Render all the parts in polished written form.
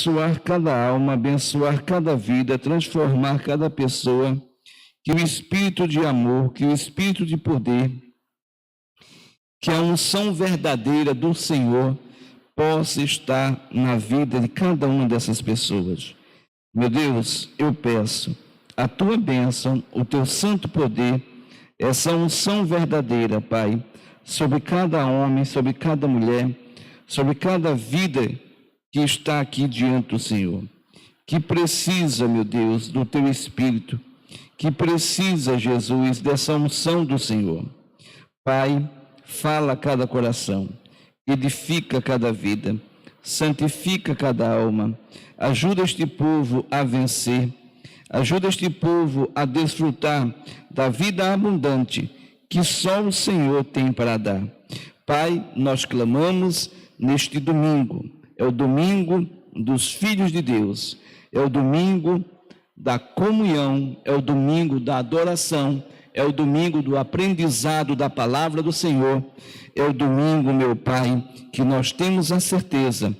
abençoar cada alma, abençoar cada vida, transformar cada pessoa, que o espírito de amor, que o espírito de poder, que a unção verdadeira do Senhor possa estar na vida de cada uma dessas pessoas. Meu Deus, eu peço a tua bênção, o teu santo poder, essa unção verdadeira, Pai, sobre cada homem, sobre cada mulher, sobre cada vida que está aqui diante do Senhor, que precisa, meu Deus, do teu Espírito, que precisa, Jesus, dessa unção do Senhor. Pai, fala a cada coração, edifica cada vida, santifica cada alma, ajuda este povo a vencer, ajuda este povo a desfrutar da vida abundante que só o Senhor tem para dar. Pai, nós clamamos neste domingo, é o domingo dos filhos de Deus, é o domingo da comunhão, é o domingo da adoração, é o domingo do aprendizado da palavra do Senhor, é o domingo, meu Pai, que nós temos a certeza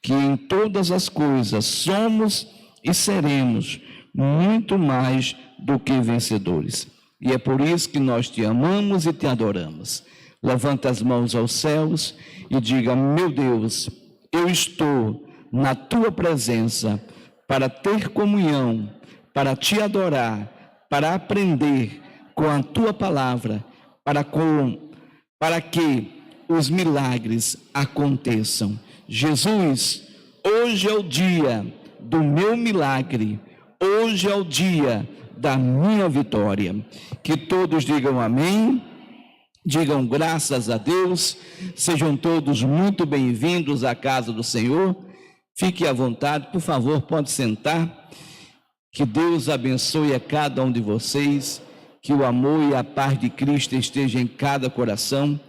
que em todas as coisas somos e seremos muito mais do que vencedores. E é por isso que nós te amamos e te adoramos. Levanta as mãos aos céus e diga: meu Deus, eu estou na tua presença para ter comunhão, para te adorar, para aprender com a tua palavra, para que os milagres aconteçam. Jesus, hoje é o dia do meu milagre, hoje é o dia da minha vitória. Que todos digam amém, digam graças a Deus, sejam todos muito bem-vindos à casa do Senhor. Fique à vontade, por favor, pode sentar. Que Deus abençoe a cada um de vocês, que o amor e a paz de Cristo esteja em cada coração.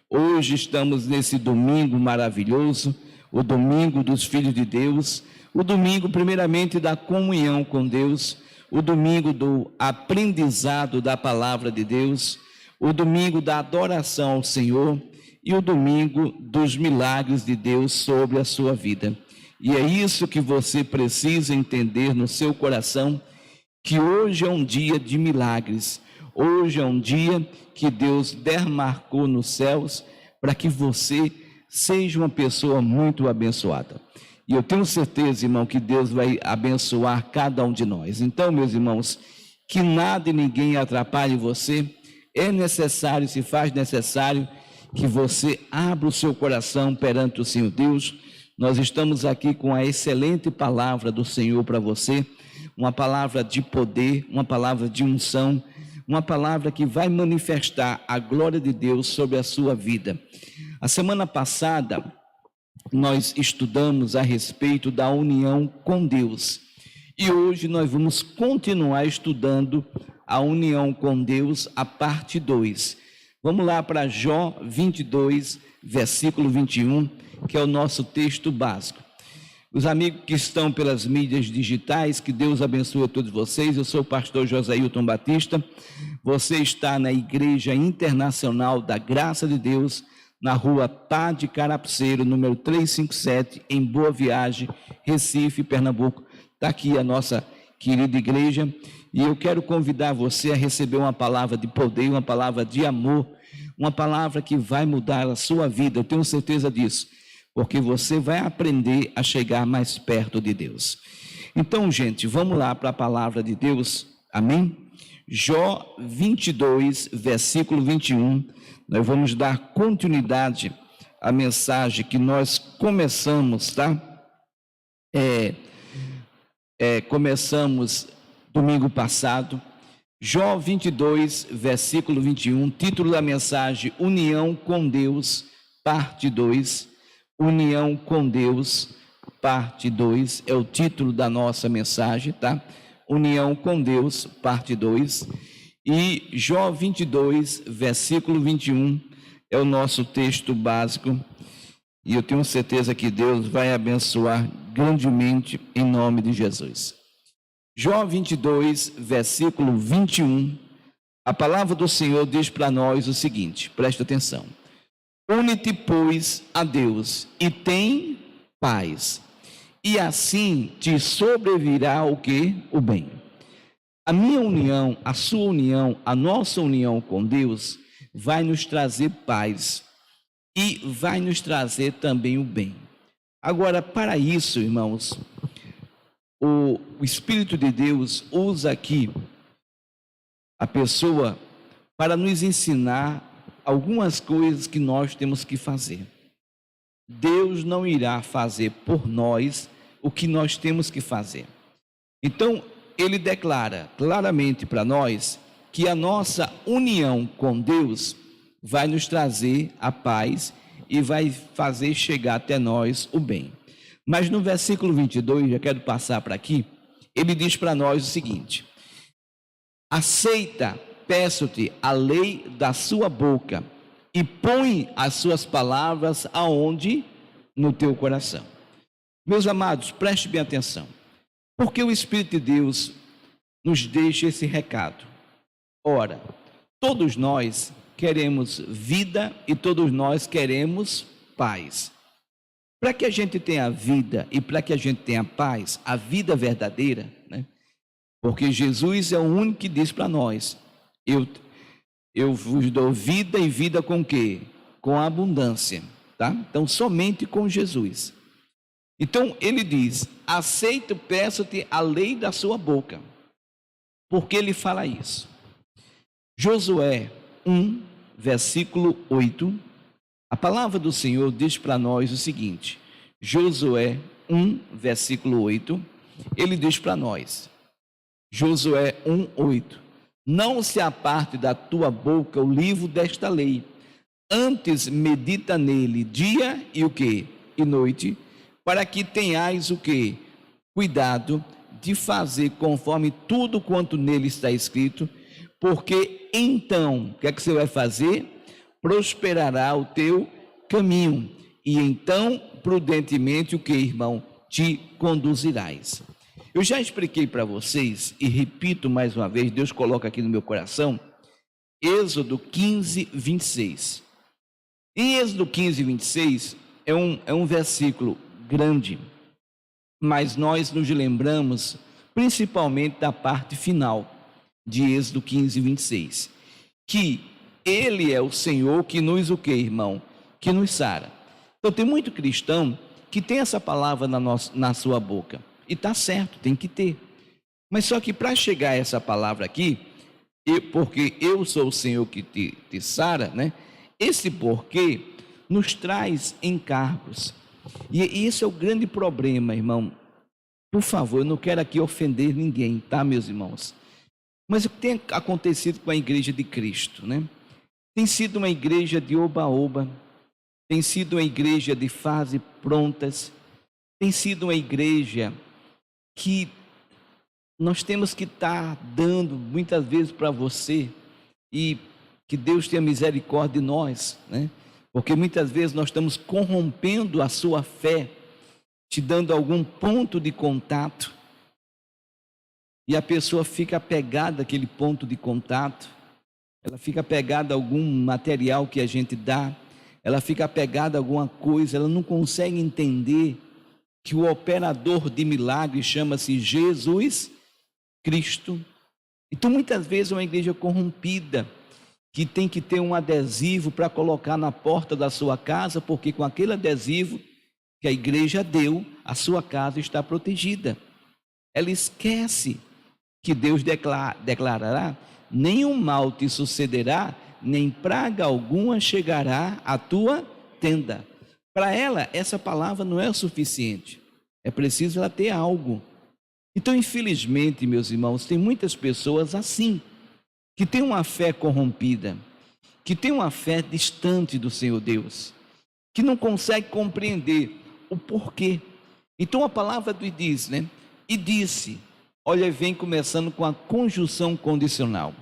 Hoje estamos nesse domingo maravilhoso, o domingo dos filhos de Deus, o domingo primeiramente da comunhão com Deus, o domingo do aprendizado da palavra de Deus, o domingo da adoração ao Senhor e o domingo dos milagres de Deus sobre a sua vida. E é isso que você precisa entender no seu coração, que hoje é um dia de milagres, hoje é um dia que Deus demarcou nos céus para que você seja uma pessoa muito abençoada. E eu tenho certeza, irmão, que Deus vai abençoar cada um de nós. Então, meus irmãos, que nada e ninguém atrapalhe você. É necessário, se faz necessário, que você abra o seu coração perante o Senhor Deus. Nós estamos aqui com a excelente palavra do Senhor para você, uma palavra de poder, uma palavra de unção, uma palavra que vai manifestar a glória de Deus sobre a sua vida. A semana passada, nós estudamos a respeito da união com Deus. E hoje nós vamos continuar estudando a união com Deus, a parte 2. Vamos lá para Jó 22, versículo 21, que é o nosso texto básico. Os amigos que estão pelas mídias digitais, que Deus abençoe a todos vocês. Eu sou o pastor Josailton Batista. Você está na Igreja Internacional da Graça de Deus, na rua Pá de Carapceiro, número 357, em Boa Viagem, Recife, Pernambuco. Está aqui a nossa querida igreja. E eu quero convidar você a receber uma palavra de poder, uma palavra de amor, uma palavra que vai mudar a sua vida. Eu tenho certeza disso, porque você vai aprender a chegar mais perto de Deus. Então, gente, vamos lá para a palavra de Deus, amém? Jó 22, versículo 21, nós vamos dar continuidade à mensagem que nós começamos, tá? Começamos domingo passado. Jó 22, versículo 21, título da mensagem: União com Deus, parte 2. União com Deus, parte 2, é o título da nossa mensagem, tá? União com Deus, parte 2. E Jó 22, versículo 21, é o nosso texto básico. E eu tenho certeza que Deus vai abençoar grandemente em nome de Jesus. Jó 22, versículo 21, a palavra do Senhor diz para nós o seguinte, presta atenção. Une-te, pois, a Deus, e tem paz, e assim te sobrevirá o que? O bem. A minha união, a sua união, a nossa união com Deus vai nos trazer paz e vai nos trazer também o bem. Agora, para isso, irmãos, o Espírito de Deus usa aqui a pessoa para nos ensinar algumas coisas que nós temos que fazer. Deus não irá fazer por nós o que nós temos que fazer. Então, ele declara claramente para nós que a nossa união com Deus vai nos trazer a paz e vai fazer chegar até nós o bem. Mas no versículo 22, já quero passar para aqui, ele diz para nós o seguinte: aceita, peço-te, a lei da sua boca e põe as suas palavras aonde? No teu coração. Meus amados, preste bem atenção, porque o Espírito de Deus nos deixa esse recado. Ora, todos nós queremos vida e todos nós queremos paz. Para que a gente tenha vida e para que a gente tenha paz, a vida verdadeira, né? Porque Jesus é o único que diz para nós: eu vos dou vida e vida com quê? Com abundância, tá? Então, somente com Jesus. Então, ele diz: aceito, peço-te a lei da sua boca. Por que ele fala isso? Josué 1, versículo 8, a palavra do Senhor diz para nós o seguinte, Josué 1, versículo 8, ele diz para nós, Josué 1, 8, não se aparte da tua boca o livro desta lei, antes medita nele dia e o quê? E noite, para que tenhais o quê? Cuidado de fazer conforme tudo quanto nele está escrito, porque então, o que é que você vai fazer? Prosperará o teu caminho, e então, prudentemente, o que, irmão? Te conduzirás. Eu já expliquei para vocês, e repito mais uma vez, Deus coloca aqui no meu coração, Êxodo 15, 26. Em Êxodo 15, 26, é um versículo grande, mas nós nos lembramos principalmente da parte final de Êxodo 15, 26, que ele é o Senhor que nos o que, irmão? Que nos sara. Então tem muito cristão que tem essa palavra na sua boca, e está certo, tem que ter, mas só que para chegar a essa palavra aqui, porque eu sou o Senhor que te sara, né? Esse porquê nos traz encargos, e esse é o grande problema, irmão. Por favor, eu não quero aqui ofender ninguém, tá, meus irmãos? Mas o que tem acontecido com a igreja de Cristo, né? Tem sido uma igreja de oba-oba, tem sido uma igreja de fase prontas, tem sido uma igreja que nós temos que estar dando muitas vezes para você, e que Deus tenha misericórdia de nós, né? Porque muitas vezes nós estamos corrompendo a sua fé, te dando algum ponto de contato, e a pessoa fica apegada àquele ponto de contato, ela fica apegada a algum material que a gente dá, ela fica apegada a alguma coisa, ela não consegue entender que o operador de milagres chama-se Jesus Cristo. Então muitas vezes é uma igreja corrompida, que tem que ter um adesivo para colocar na porta da sua casa, porque com aquele adesivo que a igreja deu, a sua casa está protegida. Ela esquece que Deus declarará: nenhum mal te sucederá, nem praga alguma chegará à tua tenda. Para ela, essa palavra não é o suficiente, é preciso ela ter algo. Então, infelizmente, meus irmãos, tem muitas pessoas assim, que têm uma fé corrompida, que têm uma fé distante do Senhor Deus, que não consegue compreender o porquê. Então a palavra diz, né? E disse, olha, vem começando com a conjunção condicional.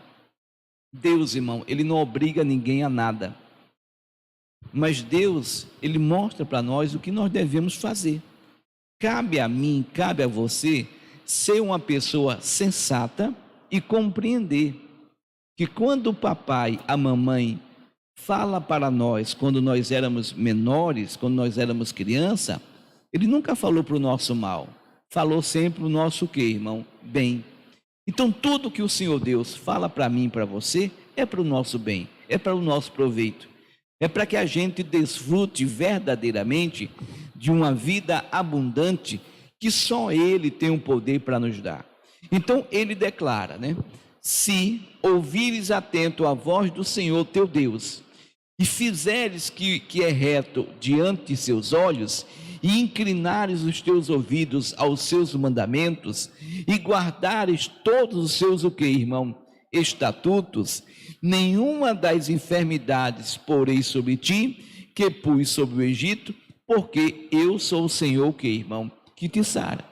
Deus, irmão, ele não obriga ninguém a nada, mas Deus, ele mostra para nós o que nós devemos fazer. Cabe a mim, cabe a você, ser uma pessoa sensata e compreender que quando o papai, a mamãe fala para nós, quando nós éramos menores, quando nós éramos criança, Ele nunca falou para o nosso mal, falou sempre o nosso o quê, irmão? Bem. Então tudo que o Senhor Deus fala para mim e para você é para o nosso bem, é para o nosso proveito. É para que a gente desfrute verdadeiramente de uma vida abundante que só Ele tem o poder para nos dar. Então ele declara, né? Se ouvires atento a voz do Senhor teu Deus, e fizeres que é reto diante de seus olhos, e inclinares os teus ouvidos aos seus mandamentos, e guardares todos os seus, o que, irmão? Estatutos, nenhuma das enfermidades porei sobre ti, que pus sobre o Egito, porque eu sou o Senhor, o que, irmão? Que te sara.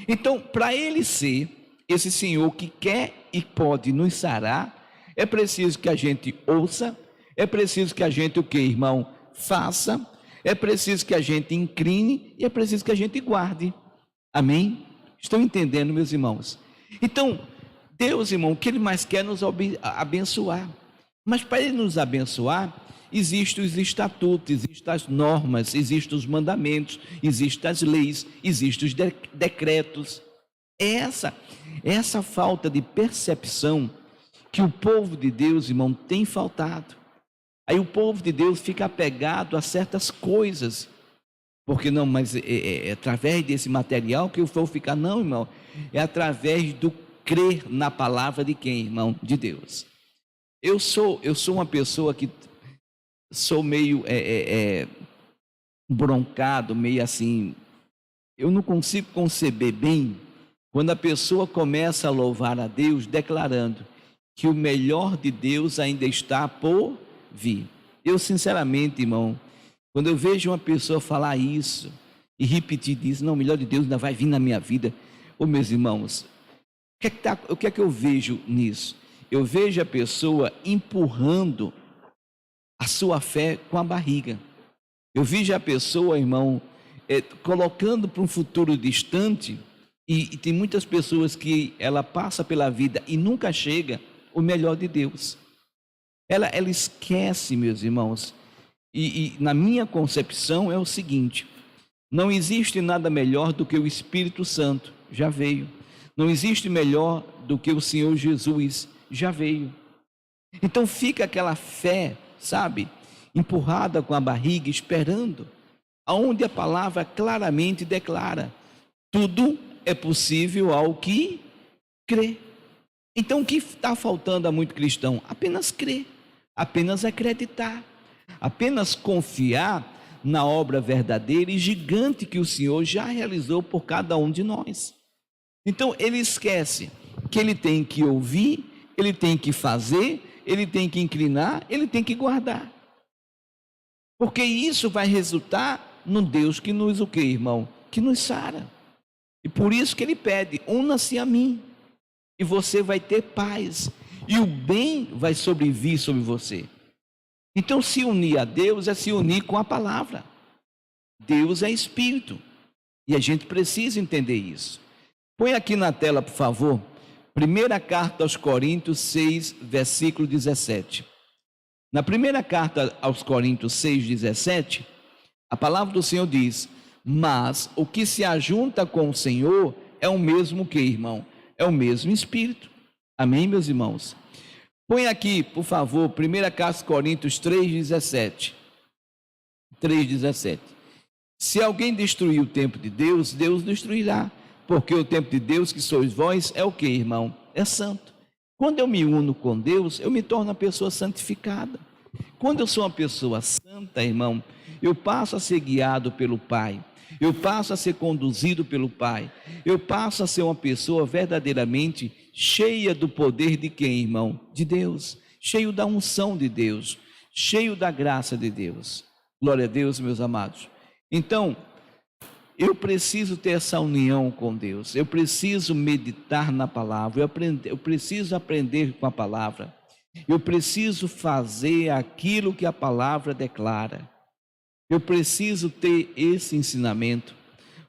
Então, para ele ser esse Senhor que quer e pode nos sarar, é preciso que a gente ouça, é preciso que a gente, o que, irmão? Faça, é preciso que a gente incline e é preciso que a gente guarde. Amém? Estão entendendo, meus irmãos? Então, Deus, irmão, o que Ele mais quer nos abençoar. Mas para Ele nos abençoar, existem os estatutos, existem as normas, existem os mandamentos, existem as leis, existem os decretos. Essa falta de percepção que o povo de Deus, irmão, tem faltado. Aí o povo de Deus fica apegado a certas coisas, porque não, mas é através desse material que eu vou ficar, não, irmão, é através do crer na palavra de quem, irmão? De Deus. Eu sou uma pessoa que sou meio broncado, meio assim, eu não consigo conceber bem quando a pessoa começa a louvar a Deus declarando que o melhor de Deus ainda está por vir. Eu sinceramente, irmão, quando eu vejo uma pessoa falar isso e repetir isso, não, o melhor de Deus ainda vai vir na minha vida, meus irmãos, o que é que eu vejo nisso? Eu vejo a pessoa empurrando a sua fé com a barriga. Eu vejo a pessoa, irmão, colocando para um futuro distante, e tem muitas pessoas que ela passa pela vida e nunca chega o melhor de Deus. Ela esquece, meus irmãos, e na minha concepção é o seguinte: não existe nada melhor do que o Espírito Santo, já veio. Não existe melhor do que o Senhor Jesus, já veio. Então fica aquela fé, sabe, empurrada com a barriga, esperando, aonde a palavra claramente declara: tudo é possível ao que crê. Então o que está faltando a muito cristão? Apenas crer, apenas acreditar, apenas confiar na obra verdadeira e gigante que o Senhor já realizou por cada um de nós. Então ele esquece que ele tem que ouvir, ele tem que fazer, ele tem que inclinar, ele tem que guardar. Porque isso vai resultar no Deus que nos, o que, irmão? Que nos sara. E por isso que ele pede: una-se a mim, e você vai ter paz, e o bem vai sobrevir sobre você. Então se unir a Deus é se unir com a palavra. Deus é Espírito, e a gente precisa entender isso. Põe aqui na tela, por favor, 1ª carta aos Coríntios 6, versículo 17. Na 1ª carta aos Coríntios 6, 17, a palavra do Senhor diz: mas o que se ajunta com o Senhor é o mesmo que, irmão? É o mesmo Espírito. Amém, meus irmãos? Põe aqui, por favor, 1ª carta aos Coríntios 3, 17. 3,17. Se alguém destruir o templo de Deus, Deus destruirá, porque o templo de Deus, que sois vós, é o que, irmão? É santo. Quando eu me uno com Deus, eu me torno uma pessoa santificada. Quando eu sou uma pessoa santa, irmão, eu passo a ser guiado pelo Pai, eu passo a ser conduzido pelo Pai, eu passo a ser uma pessoa verdadeiramente cheia do poder de quem, irmão? De Deus, cheio da unção de Deus, cheio da graça de Deus. Glória a Deus, meus amados. Então, eu preciso ter essa união com Deus, eu preciso meditar na palavra, eu preciso aprender com a palavra, eu preciso fazer aquilo que a palavra declara, eu preciso ter esse ensinamento.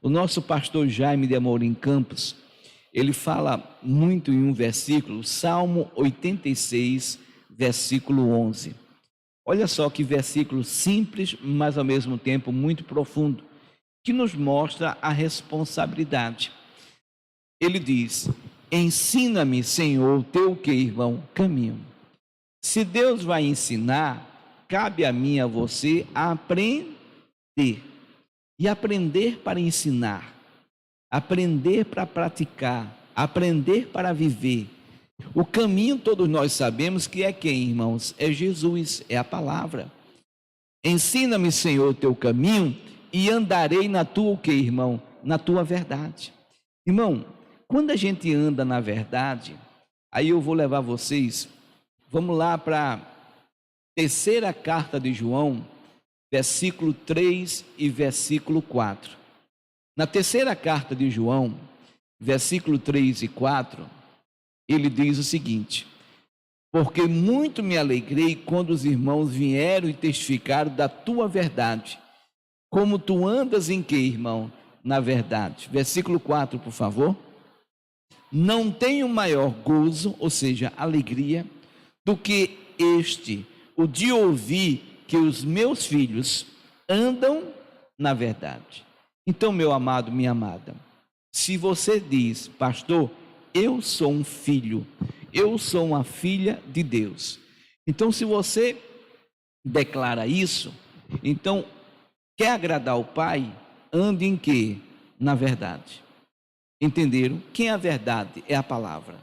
O nosso pastor Jaime de Amorim Campos, ele fala muito em um versículo, Salmo 86, versículo 11. Olha só que versículo simples, mas ao mesmo tempo muito profundo, que nos mostra a responsabilidade. Ele diz: ensina-me, Senhor, o teu que, irmão? Caminho. Se Deus vai ensinar, cabe a mim e a você aprender. E aprender para ensinar, aprender para praticar, aprender para viver. O caminho todos nós sabemos que é quem, irmãos? É Jesus, é a palavra. Ensina-me, Senhor, o teu caminho e andarei na tua o que, irmão? Na tua verdade. Irmão, quando a gente anda na verdade, aí eu vou levar vocês, vamos lá para a terceira carta de João, versículo 3 e versículo 4. Na terceira carta de João, versículo 3 e 4, ele diz o seguinte: porque muito me alegrei quando os irmãos vieram e testificaram da tua verdade. Como tu andas em que, irmão? Na verdade. Versículo 4, por favor. Não tenho maior gozo, ou seja, alegria, do que este, o de ouvir que os meus filhos andam na verdade. Então, meu amado, minha amada, se você diz: pastor, eu sou um filho, eu sou uma filha de Deus. Então, se você declara isso, então, quer agradar o Pai, ande em quê? Na verdade. Entenderam? Quem é a verdade? É a palavra.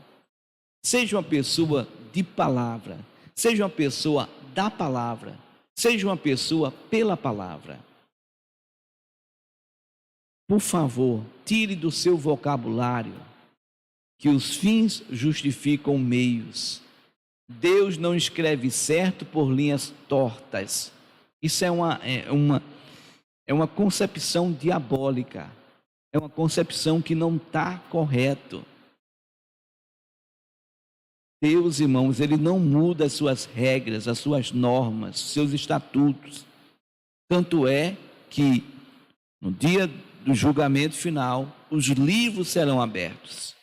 Seja uma pessoa de palavra, seja uma pessoa da palavra, seja uma pessoa pela palavra. Por favor, tire do seu vocabulário que os fins justificam meios. Deus não escreve certo por linhas tortas. Isso é uma concepção diabólica. É uma concepção que não está correto. Deus, irmãos, Ele não muda as suas regras, as suas normas, seus estatutos. Tanto é que no dia do julgamento final, os livros serão abertos.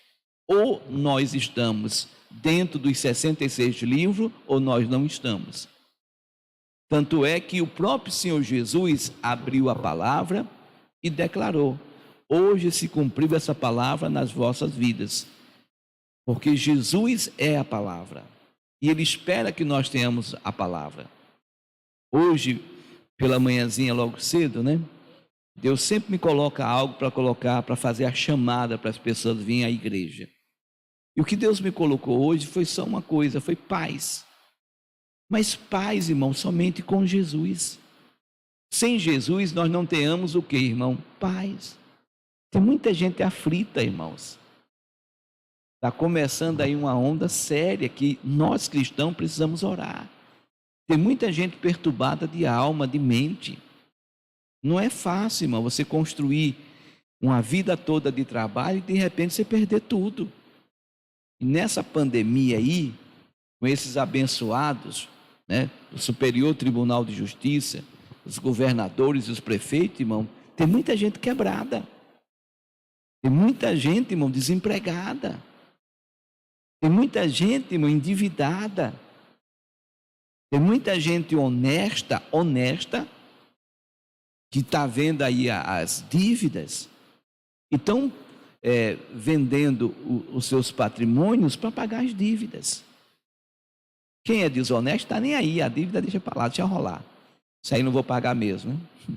Ou nós estamos dentro dos 66 livros, ou nós não estamos. Tanto é que o próprio Senhor Jesus abriu a palavra e declarou: hoje se cumpriu essa palavra nas vossas vidas. Porque Jesus é a palavra. E Ele espera que nós tenhamos a palavra. Hoje, pela manhãzinha logo cedo, né? Deus sempre me coloca algo para fazer a chamada para as pessoas virem à igreja. E o que Deus me colocou hoje foi só uma coisa, foi paz. Mas paz, irmão, somente com Jesus. Sem Jesus nós não tenhamos o que, irmão? Paz. Tem muita gente aflita, irmãos. Está começando aí uma onda séria que nós cristãos precisamos orar. Tem muita gente perturbada de alma, de mente. Não é fácil, irmão, você construir uma vida toda de trabalho e de repente você perder tudo. E nessa pandemia aí, com esses abençoados, né, o Superior Tribunal de Justiça, os governadores e os prefeitos, irmão, tem muita gente quebrada. Tem muita gente, irmão, desempregada. Tem muita gente, irmão, endividada. Tem muita gente honesta, que está vendo aí as dívidas, e estão vendendo os seus patrimônios para pagar as dívidas. Quem é desonesto está nem aí, a dívida deixa para lá, deixa rolar. Isso aí não vou pagar mesmo. Né?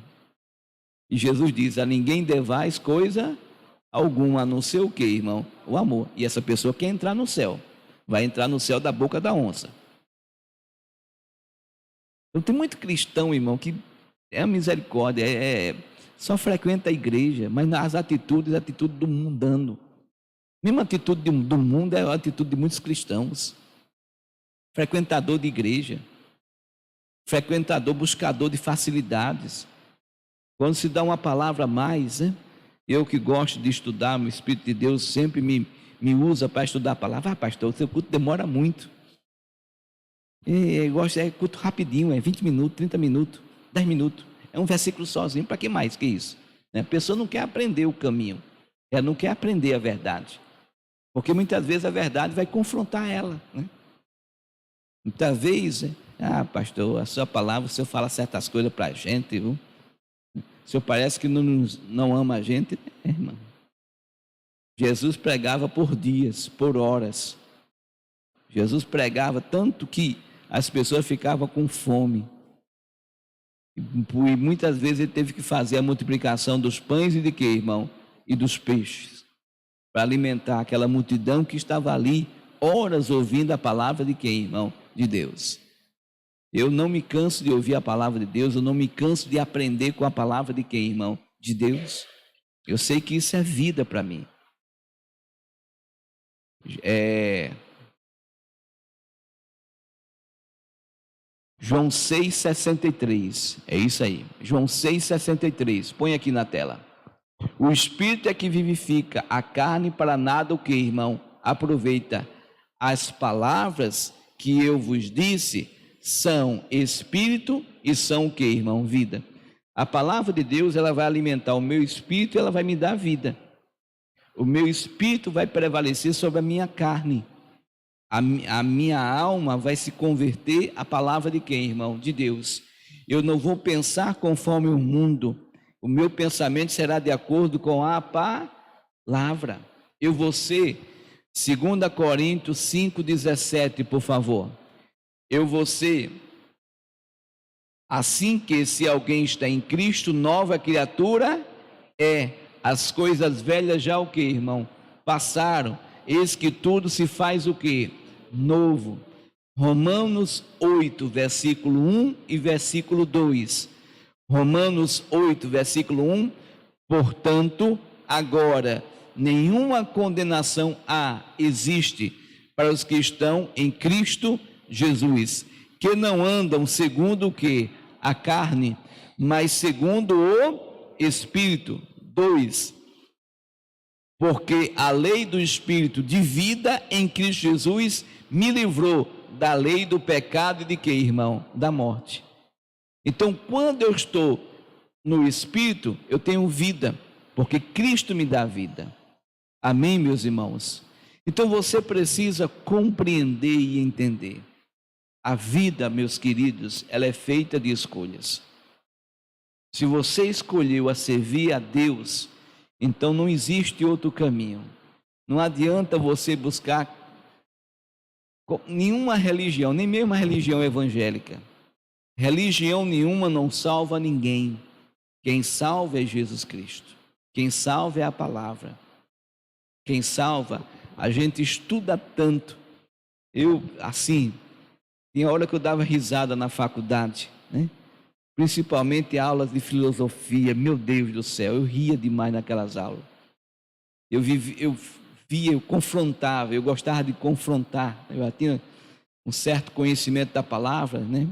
E Jesus diz: a ninguém devais coisa alguma, a não ser o que, irmão? O amor. E essa pessoa quer entrar no céu, vai entrar no céu da boca da onça. Então tem muito cristão, irmão, que é a misericórdia, só frequenta a igreja, mas nas atitude do mundano. Mesmo a atitude do mundo é a atitude de muitos cristãos. Frequentador de igreja, frequentador, buscador de facilidades. Quando se dá uma palavra a mais, né? Eu que gosto de estudar, o Espírito de Deus sempre me usa para estudar a palavra. Ah, pastor, o seu culto demora muito. Eu gosto, culto rapidinho, 20 minutos, 30 minutos, 10 minutos. É um versículo sozinho, para que mais que isso? A pessoa não quer aprender o caminho, ela não quer aprender a verdade. Porque muitas vezes a verdade vai confrontar ela, né? Muitas vezes, pastor, a sua palavra, o senhor fala certas coisas para a gente, viu? O senhor parece que não ama a gente, né, irmão? Jesus pregava por dias, por horas. Jesus pregava tanto que as pessoas ficavam com fome. E muitas vezes ele teve que fazer a multiplicação dos pães e de quê, irmão? E dos peixes, para alimentar aquela multidão que estava ali, horas ouvindo a palavra de quem, irmão? De Deus. Eu não me canso de ouvir a palavra de Deus, eu não me canso de aprender com a palavra de quem, irmão? De Deus. Eu sei que isso é vida para mim. João 6,63, é isso aí, João 6,63, põe aqui na tela. O Espírito é que vivifica, a carne para nada o que, irmão? Aproveita. As palavras que eu vos disse são Espírito e são o que, irmão? Vida. A palavra de Deus, ela vai alimentar o meu espírito e ela vai me dar vida. O meu espírito vai prevalecer sobre a minha carne. A minha alma vai se converter à palavra de quem, irmão? De Deus. Eu não vou pensar conforme o mundo. O meu pensamento será de acordo com a palavra. Eu vou ser, 2 Coríntios 5,17, por favor. Eu vou ser, assim que se alguém está em Cristo, nova criatura é. As coisas velhas já o que, irmão? Passaram. Eis que tudo se faz o que? Novo. Romanos 8, versículo 1 e versículo 2. Romanos 8, versículo 1. Portanto, agora, nenhuma condenação existe para os que estão em Cristo Jesus, que não andam segundo o que? A carne, mas segundo o Espírito. 2. Porque a lei do Espírito de vida em Cristo Jesus me livrou da lei do pecado e de que, irmão? Da morte. Então, quando eu estou no Espírito, eu tenho vida, porque Cristo me dá vida. Amém, meus irmãos? Então, você precisa compreender e entender. A vida, meus queridos, ela é feita de escolhas. Se você escolheu a servir a Deus, então não existe outro caminho. Não adianta você buscar nenhuma religião, nem mesmo a religião evangélica. Religião nenhuma não salva ninguém. Quem salva é Jesus Cristo. Quem salva é a palavra. Quem salva, a gente estuda tanto. Tinha hora que eu dava risada na faculdade, né? Principalmente aulas de filosofia. Meu Deus do céu, eu ria demais naquelas aulas. Eu confrontava, eu gostava de confrontar. Eu tinha um certo conhecimento da palavra, né?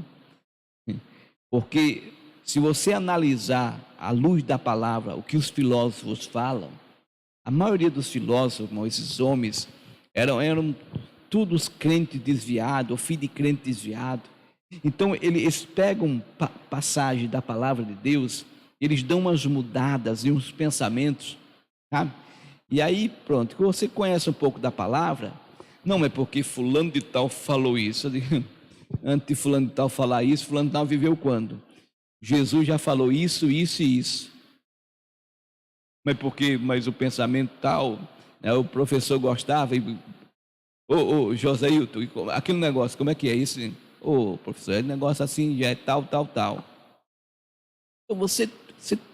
Porque se você analisar à luz da palavra o que os filósofos falam, a maioria dos filósofos, esses homens, eram todos crentes desviados, ou filho de crente desviado. Então eles pegam passagem da palavra de Deus, eles dão umas mudadas e uns pensamentos, sabe? E aí pronto, você conhece um pouco da palavra, não é porque fulano de tal falou isso, antes de fulano de tal falar isso, fulano de tal viveu quando? Jesus já falou isso, isso e isso. Mas o pensamento tal, né, o professor gostava, Joséilton, aquele negócio, como é que é isso? Professor, esse negócio assim já é tal. Então você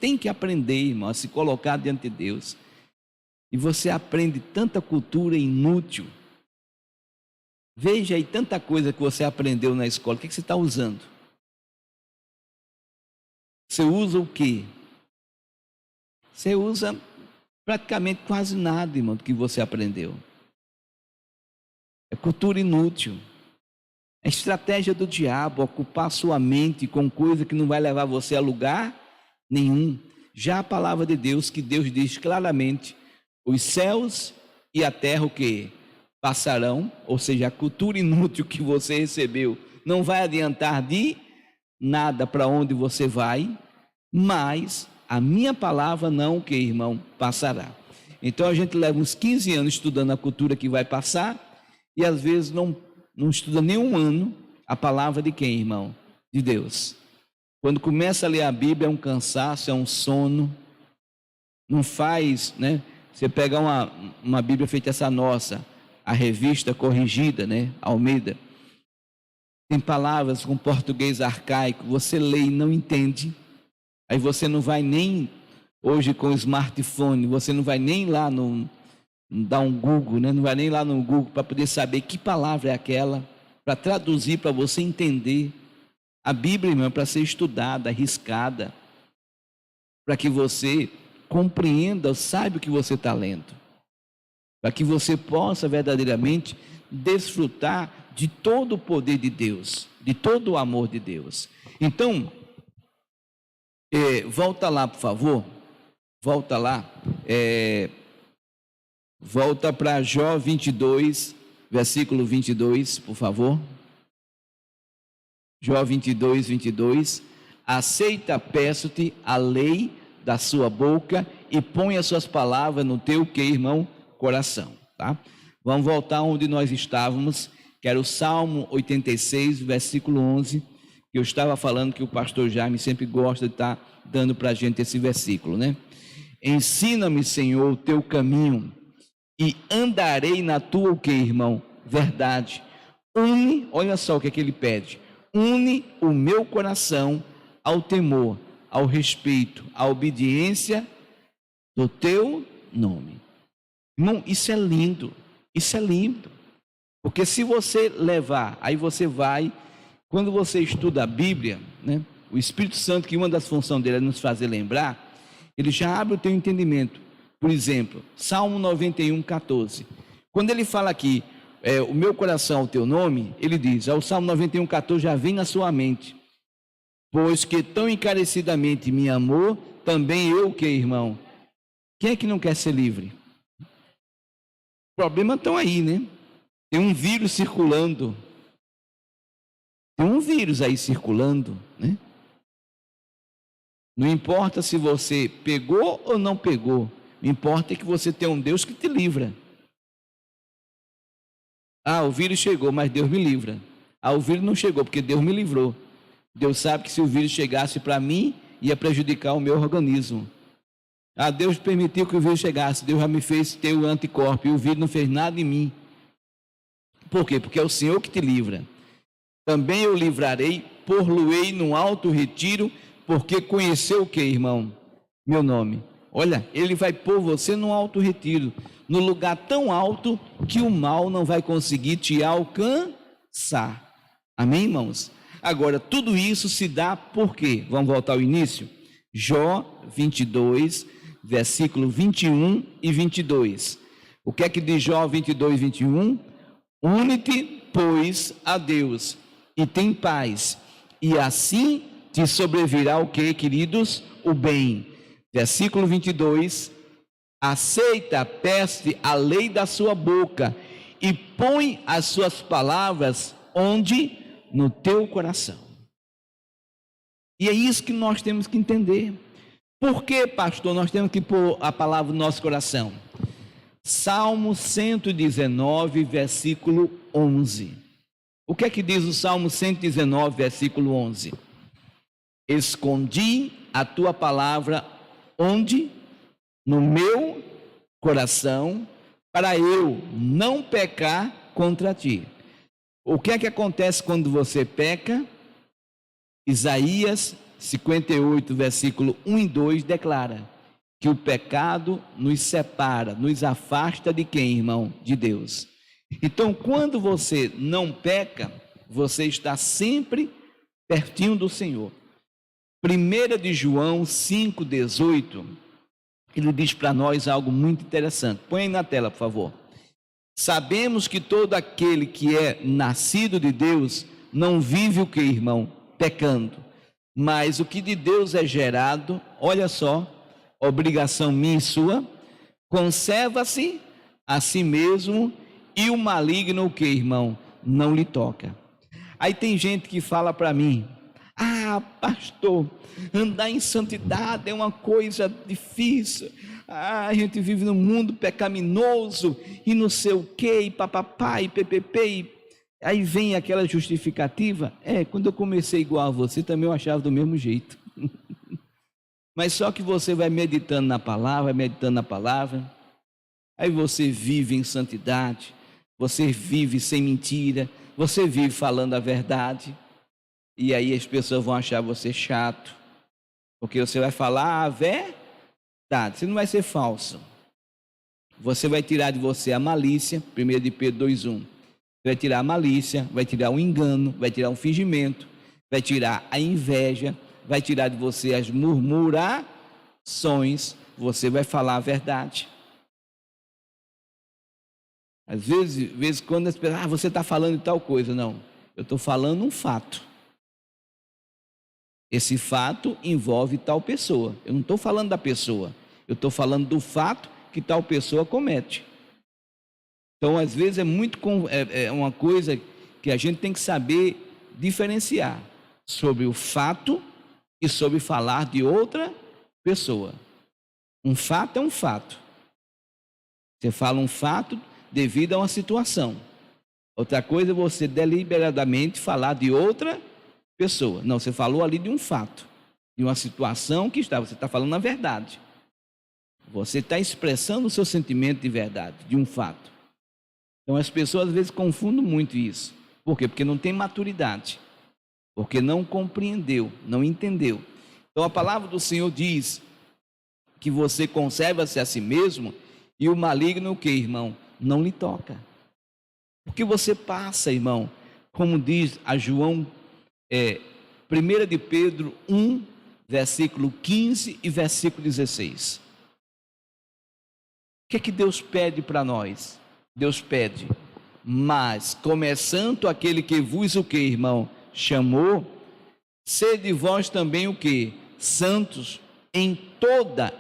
tem que aprender, irmão, a se colocar diante de Deus. E você aprende tanta cultura inútil. Veja aí tanta coisa que você aprendeu na escola. O que você está usando? Você usa o quê? Você usa praticamente quase nada, irmão, do que você aprendeu. É cultura inútil. É estratégia do diabo ocupar sua mente com coisa que não vai levar você a lugar nenhum. Já a palavra de Deus, que Deus diz claramente, os céus e a terra o que? Passarão, ou seja, a cultura inútil que você recebeu não vai adiantar de nada para onde você vai, mas a minha palavra não o que, irmão? Passará. Então a gente leva uns 15 anos estudando a cultura que vai passar e às vezes não estuda nem um ano a palavra de quem, irmão? De Deus. Quando começa a ler a Bíblia, é um cansaço, é um sono. Não faz, né? Você pega uma Bíblia feita essa nossa, a revista corrigida, né? Almeida. Tem palavras com português arcaico, você lê e não entende. Aí você não vai nem, hoje com o smartphone, você não vai nem lá dar um Google, né? Não vai nem lá no Google para poder saber que palavra é aquela, para traduzir, para você entender. A Bíblia, irmão, é para ser estudada, arriscada, para que você compreenda, saiba o que você está lendo, para que você possa verdadeiramente desfrutar de todo o poder de Deus, de todo o amor de Deus. Então, volta lá, por favor, volta lá, volta para Jó 22, versículo 22, por favor. Jó 22, 22. Aceita, peço-te, a lei da sua boca e põe as suas palavras no teu, irmão, coração, tá? Vamos voltar onde nós estávamos, que era o Salmo 86, versículo 11, que eu estava falando, que o pastor Jaime sempre gosta de estar dando para a gente esse versículo, né? Ensina-me, Senhor, o teu caminho e andarei na tua, irmão? Verdade. Une, olha só o que é que ele pede, une o meu coração ao temor, ao respeito, à obediência do teu nome. Irmão, isso é lindo, porque se você levar, aí você vai, quando você estuda a Bíblia, né, o Espírito Santo, que uma das funções dele é nos fazer lembrar, ele já abre o teu entendimento. Por exemplo, Salmo 91, 14, quando ele fala aqui, o meu coração ao teu nome, ele diz, o Salmo 91, 14 já vem na sua mente, pois que tão encarecidamente me amou, também eu, irmão? Quem é que não quer ser livre? Problemas estão aí, né? Tem um vírus circulando. Tem um vírus aí circulando, né? Não importa se você pegou ou não pegou. O importa é que você tem um Deus que te livra. O vírus chegou, mas Deus me livra. O vírus não chegou, porque Deus me livrou. Deus sabe que se o vírus chegasse para mim, ia prejudicar o meu organismo. Deus permitiu que o vírus chegasse, Deus já me fez ter o anticorpo, e o vírus não fez nada em mim. Por quê? Porque é o Senhor que te livra. Também eu livrarei, por-lo-ei num alto retiro, porque conheceu o irmão? Meu nome. Olha, ele vai pôr você num alto retiro, no lugar tão alto que o mal não vai conseguir te alcançar. Amém, irmãos? Agora, tudo isso se dá por quê? Vamos voltar ao início? Jó 22, versículo 21 e 22. O que é que diz Jó 22, 21? Une-te, pois, a Deus, e tem paz, e assim te sobrevirá o que, queridos? O bem. Versículo 22, aceita, peço-te a lei da sua boca, e põe as suas palavras onde? No teu coração. E é isso que nós temos que entender. Por que, pastor, nós temos que pôr a palavra no nosso coração? Salmo 119, versículo 11. O que é que diz o Salmo 119, versículo 11? Escondi a tua palavra onde? No meu coração, para eu não pecar contra ti. O que é que acontece quando você peca? Isaías 58, versículo 1 e 2 declara que o pecado nos separa, nos afasta de quem, irmão? De Deus. Então, quando você não peca, você está sempre pertinho do Senhor. 1 de João 5,18, ele diz para nós algo muito interessante. Põe aí na tela, por favor. Sabemos que todo aquele que é nascido de Deus não vive o que, irmão? Pecando. Mas o que de Deus é gerado, olha só, obrigação minha e sua, conserva-se a si mesmo, e o maligno o que, irmão? Não lhe toca. Aí tem gente que fala para mim, pastor, andar em santidade é uma coisa difícil, a gente vive num mundo pecaminoso, e não sei o que, e papapá, e ppp, Aí vem aquela justificativa, quando eu comecei igual a você, também eu achava do mesmo jeito. Mas só que você vai meditando na palavra, aí você vive em santidade, você vive sem mentira, você vive falando a verdade, e aí as pessoas vão achar você chato, porque você vai falar a verdade, você não vai ser falso. Você vai tirar de você a malícia, 1 de Pedro 2:1. Vai tirar a malícia, vai tirar o engano, vai tirar o fingimento, vai tirar a inveja, vai tirar de você as murmurações, você vai falar a verdade. Às vezes quando as pessoas, você está falando de tal coisa, não, eu estou falando um fato. Esse fato envolve tal pessoa, eu não estou falando da pessoa, eu estou falando do fato que tal pessoa comete. Então, às vezes é uma coisa que a gente tem que saber diferenciar sobre o fato e sobre falar de outra pessoa. Um fato é um fato. Você fala um fato devido a uma situação. Outra coisa é você deliberadamente falar de outra pessoa. Não, você falou ali de um fato, de uma situação que você está falando a verdade. Você está expressando o seu sentimento de verdade, de um fato. Então as pessoas às vezes confundem muito isso. Por quê? Porque não tem maturidade, porque não compreendeu, não entendeu. Então a palavra do Senhor diz que você conserva-se a si mesmo e o maligno o que, irmão? Não lhe toca. Porque você passa, irmão, como diz a João, 1 de Pedro 1, versículo 15 e versículo 16. O que é que Deus pede para nós? Deus pede, mas começando aquele que vos o que, irmão? Chamou, sede vós também o que? Santos em toda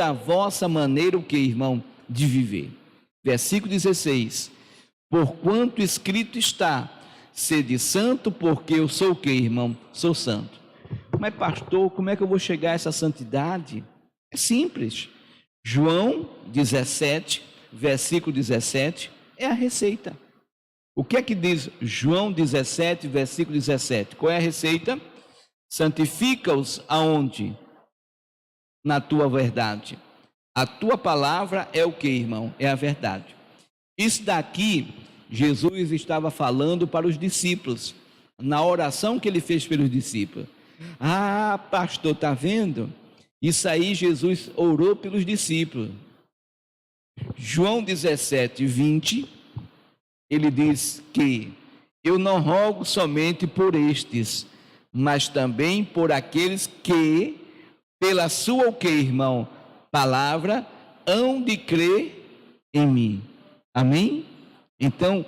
a vossa maneira o que, irmão? De viver. Versículo 16, porquanto escrito está, sede santo, porque eu sou o que, irmão? Sou santo. Mas pastor, como é que eu vou chegar a essa santidade? É simples. João 17, versículo 17, é a receita. O que é que diz João 17, versículo 17? Qual é a receita? Santifica-os aonde? Na tua verdade. A tua palavra é o que, irmão? É a verdade. Isso daqui, Jesus estava falando para os discípulos, na oração que ele fez pelos discípulos. Ah, pastor, está vendo? Isso aí Jesus orou pelos discípulos. João 17, 20, ele diz que eu não rogo somente por estes, mas também por aqueles que, pela sua o que, irmão? Palavra, hão de crer em mim. Amém? Então,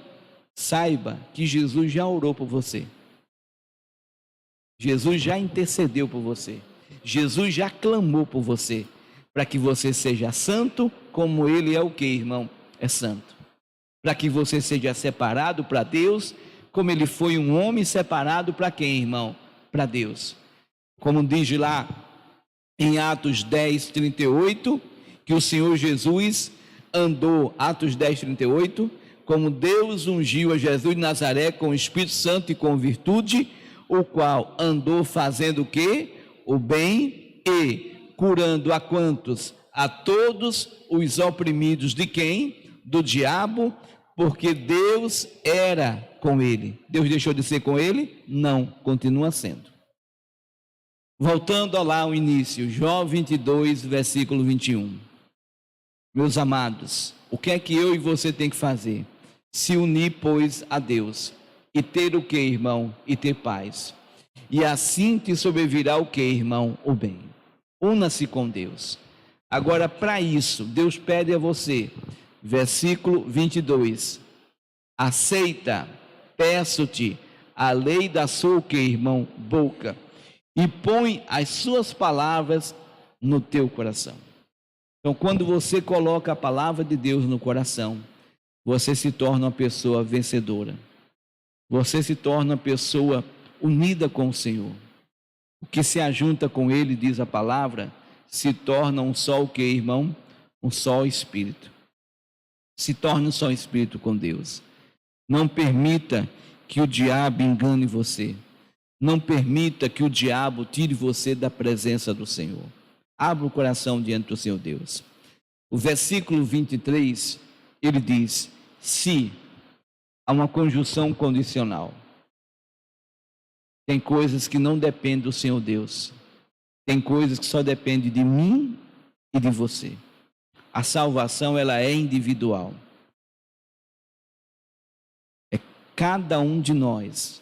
saiba que Jesus já orou por você. Jesus já intercedeu por você. Jesus já clamou por você, para que você seja santo, como ele é o que, irmão? É santo. Para que você seja separado para Deus, como ele foi um homem separado para quem, irmão? Para Deus. Como diz lá em Atos 10, 38, que o Senhor Jesus andou, Atos 10, 38, como Deus ungiu a Jesus de Nazaré com o Espírito Santo e com virtude, o qual andou fazendo o quê? O bem e curando a quantos? A todos os oprimidos de quem? Do diabo, porque Deus era com ele. Deus deixou de ser com ele? Não, continua sendo. Voltando lá ao início, João 22, versículo 21. Meus amados, o que é que eu e você tem que fazer? Se unir, pois, a Deus. E ter o que, irmão? E ter paz. E assim te sobrevirá o que, irmão? O bem. Una-se com Deus. Agora, para isso, Deus pede a você, versículo 22. Aceita, peço-te, a lei da sua o que, irmão? Boca. E põe as suas palavras no teu coração. Então, quando você coloca a palavra de Deus no coração, você se torna uma pessoa vencedora. Você se torna uma pessoa unida com o Senhor. O que se ajunta com Ele, diz a palavra, se torna um só o que, irmão? Um só espírito. Se torna um só espírito com Deus. Não permita que o diabo engane você. Não permita que o diabo tire você da presença do Senhor. Abra o coração diante do Senhor Deus. O versículo 23, ele diz: se, há uma conjunção condicional. Tem coisas que não dependem do Senhor Deus. Tem coisas que só dependem de mim e de você. A salvação, ela é individual. Cada um de nós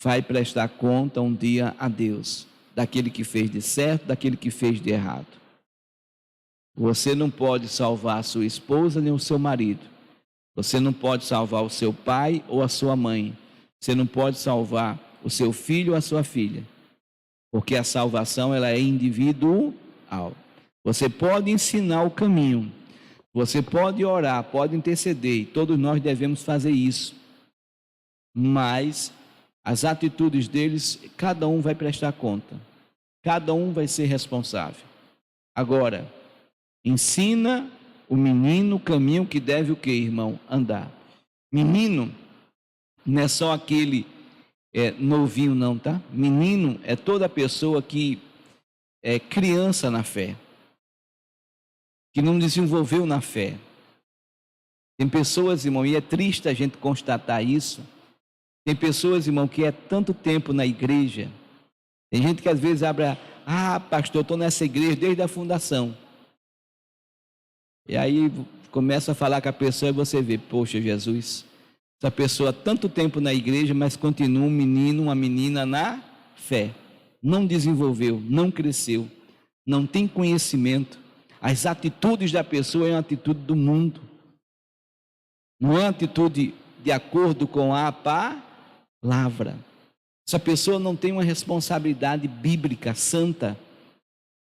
vai prestar conta um dia a Deus, daquele que fez de certo, daquele que fez de errado. Você não pode salvar a sua esposa nem o seu marido. Você não pode salvar o seu pai ou a sua mãe. Você não pode salvar o seu filho ou a sua filha. Porque a salvação, ela é individual. Você pode ensinar o caminho. Você pode orar, pode interceder. E todos nós devemos fazer isso. Mas as atitudes deles, cada um vai prestar conta. Cada um vai ser responsável. Agora, ensina o menino o caminho que deve o quê, irmão? Andar. Menino não é só aquele novinho não, tá? Menino é toda pessoa que é criança na fé, que não desenvolveu na fé. Tem pessoas, irmão, e é triste a gente constatar isso. Tem pessoas, irmão, que é tanto tempo na igreja. Tem gente que às vezes abre, pastor, eu estou nessa igreja desde a fundação. E aí começa a falar com a pessoa e você vê, poxa, Jesus, essa pessoa há tanto tempo na igreja, mas continua um menino, uma menina na fé. Não desenvolveu, não cresceu, não tem conhecimento. As atitudes da pessoa é uma atitude do mundo. Não é uma atitude de acordo com a palavra. Essa pessoa não tem uma responsabilidade bíblica, santa.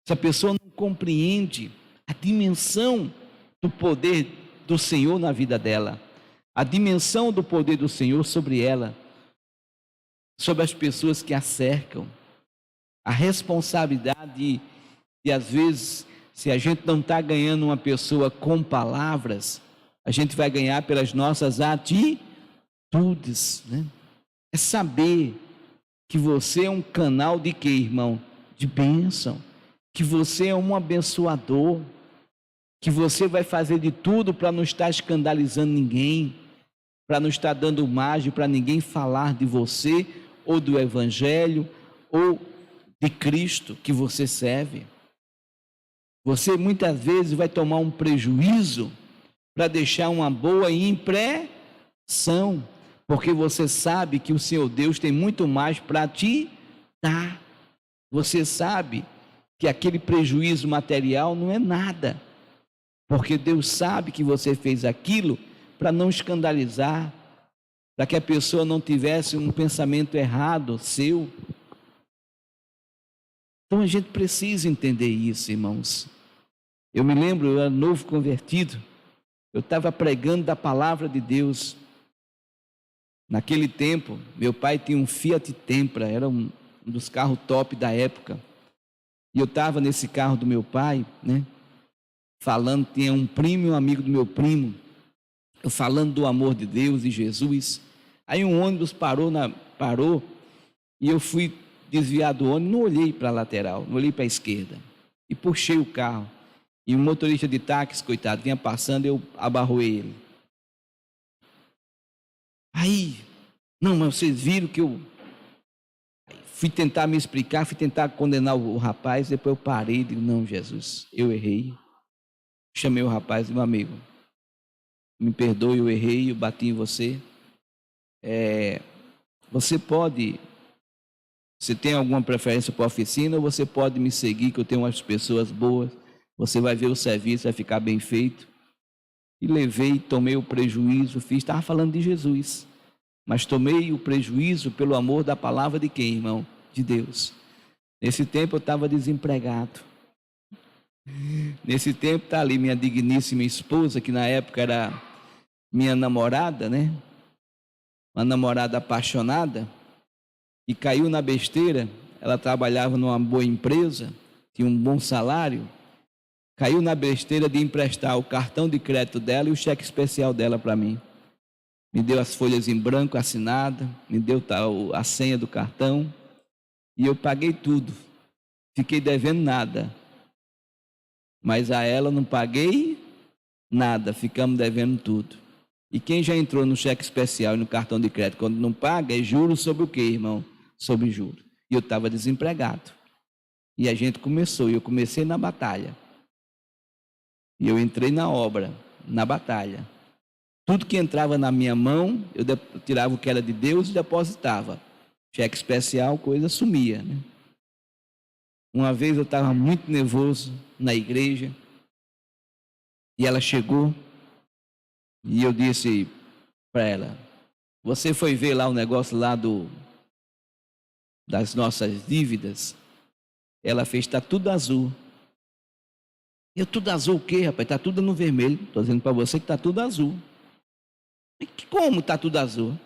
Essa pessoa não compreende a dimensão do poder do Senhor na vida dela. A dimensão do poder do Senhor sobre ela, sobre as pessoas que a cercam. A responsabilidade de às vezes, se a gente não está ganhando uma pessoa com palavras, a gente vai ganhar pelas nossas atitudes, né? É saber que você é um canal de quê, irmão? De bênção. Que você é um abençoador. Que você vai fazer de tudo para não estar escandalizando ninguém, para não estar dando margem para ninguém falar de você, ou do Evangelho, ou de Cristo que você serve. Você muitas vezes vai tomar um prejuízo para deixar uma boa impressão, porque você sabe que o Senhor Deus tem muito mais para te dar. Você sabe que aquele prejuízo material não é nada, porque Deus sabe que você fez aquilo para não escandalizar, para que a pessoa não tivesse um pensamento errado seu. Então a gente precisa entender isso, irmãos. Eu me lembro, eu era novo convertido, eu estava pregando da palavra de Deus. Naquele tempo, meu pai tinha um Fiat Tempra, era um dos carros top da época. E eu estava nesse carro do meu pai, né? Falando, tinha um primo e um amigo do meu primo, eu falando do amor de Deus e Jesus. Aí um ônibus parou e eu fui desviar do ônibus, não olhei para a lateral, não olhei para a esquerda e puxei o carro. E o motorista de táxi, coitado, vinha passando, eu abarroei ele. Aí, não, mas vocês viram que eu fui tentar me explicar, fui tentar condenar o rapaz, depois eu parei e digo, não, Jesus, eu errei. Chamei o rapaz e meu amigo, me perdoe, eu errei, eu bati em você. Você tem alguma preferência para a oficina, ou você pode me seguir, que eu tenho umas pessoas boas, você vai ver o serviço, vai ficar bem feito. E levei, tomei o prejuízo, estava falando de Jesus, mas tomei o prejuízo pelo amor da palavra de quem, irmão? De Deus. Nesse tempo eu estava desempregado. Nesse tempo está ali minha digníssima esposa, que na época era minha namorada, né? Uma namorada apaixonada, e caiu na besteira. Ela trabalhava numa boa empresa, tinha um bom salário, caiu na besteira de emprestar o cartão de crédito dela e o cheque especial dela para mim. me deu as folhas em branco assinadas, me deu a senha do cartão, e eu paguei tudo. Fiquei devendo nada. Mas a ela não paguei nada, ficamos devendo tudo. E quem já entrou no cheque especial e no cartão de crédito, quando não paga, é juros sobre o quê, irmão? Sobre juros. E eu estava desempregado. E a gente começou, e eu comecei na batalha. E eu entrei na obra, na batalha. Tudo que entrava na minha mão, eu tirava o que era de Deus e depositava. Cheque especial, coisa sumia, né? Uma vez eu estava muito nervoso na igreja, e ela chegou, e eu disse para ela: você foi ver lá o negócio lá das nossas dívidas? Ela fez, está tudo azul. Eu, tudo azul o quê, rapaz? Está tudo no vermelho. Estou dizendo para você que está tudo azul. Como está tudo azul?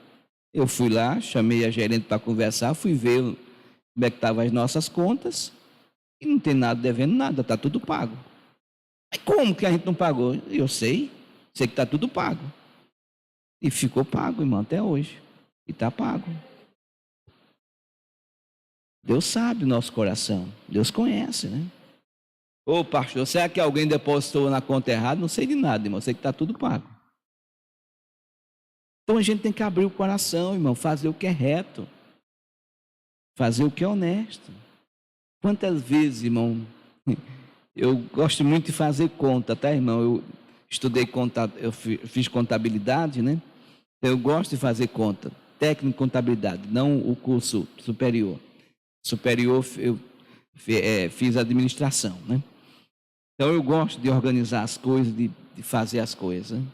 Eu fui lá, chamei a gerente para conversar, fui ver como é que estavam as nossas contas, e não tem nada devendo nada, está tudo pago. Mas como que a gente não pagou? Eu sei que está tudo pago. E ficou pago, irmão, até hoje. E está pago. Deus sabe o nosso coração. Deus conhece, né? Ô pastor, será que alguém depositou na conta errada? Não sei de nada, irmão. Sei que está tudo pago. Então a gente tem que abrir o coração, irmão. Fazer o que é reto. Fazer o que é honesto. Quantas vezes, irmão, eu gosto muito de fazer conta, tá, irmão? Eu estudei eu fiz contabilidade, né? Eu gosto de fazer conta. Técnico em contabilidade, não o curso superior. Superior eu fiz administração, né? Então eu gosto de organizar as coisas, de fazer as coisas, né?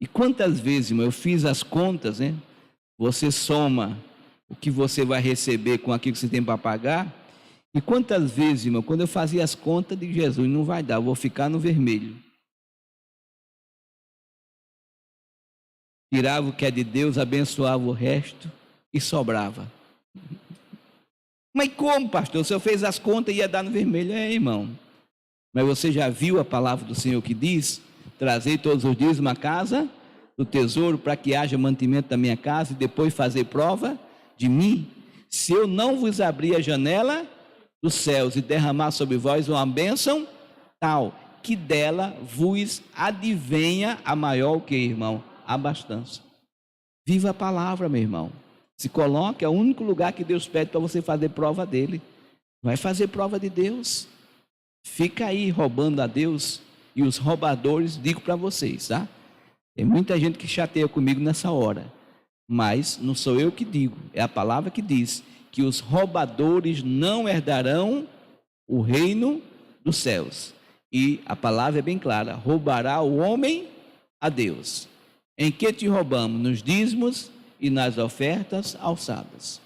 E quantas vezes, irmão, eu fiz as contas, né? Você soma o que você vai receber com aquilo que você tem para pagar. E quantas vezes, irmão, quando eu fazia as contas de Jesus, não vai dar, eu vou ficar no vermelho. Tirava o que é de Deus, abençoava o resto e sobrava. Mas como, pastor? O senhor fez as contas e ia dar no vermelho? Irmão. Mas você já viu a palavra do Senhor que diz: trazei todos os dias uma casa do tesouro para que haja mantimento da minha casa e depois fazer prova de mim? Se eu não vos abrir a janela dos céus e derramar sobre vós uma bênção tal, que dela vos advenha a maior o que, irmão? Abastança. Viva a palavra, meu irmão. Se coloque, é o único lugar que Deus pede para você fazer prova dele. Vai fazer prova de Deus. Fica aí roubando a Deus. E os roubadores, digo para vocês, tá? Tem muita gente que chateia comigo nessa hora. Mas não sou eu que digo, é a palavra que diz que os roubadores não herdarão o reino dos céus. E a palavra é bem clara: roubará o homem a Deus. Em que te roubamos? Nos dízimos e nas ofertas alçadas.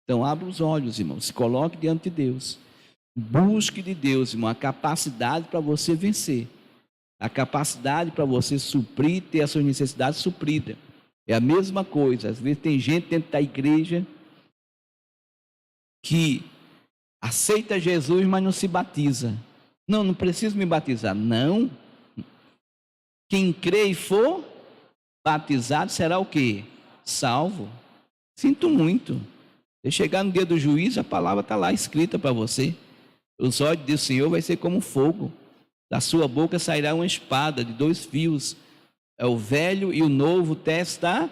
Então abra os olhos, irmão, se coloque diante de Deus. Busque de Deus, irmão, a capacidade para você vencer. A capacidade para você suprir, ter as suas necessidades supridas. É a mesma coisa. Às vezes tem gente dentro da igreja que aceita Jesus, mas não se batiza. Não preciso me batizar. Não. Quem crê e for batizado será o quê? Salvo. Sinto muito. Se chegar no dia do juízo, a palavra está lá escrita para você. Os olhos do Senhor vai ser como fogo. Da sua boca sairá uma espada de 2 fios. É o velho e o novo testamento.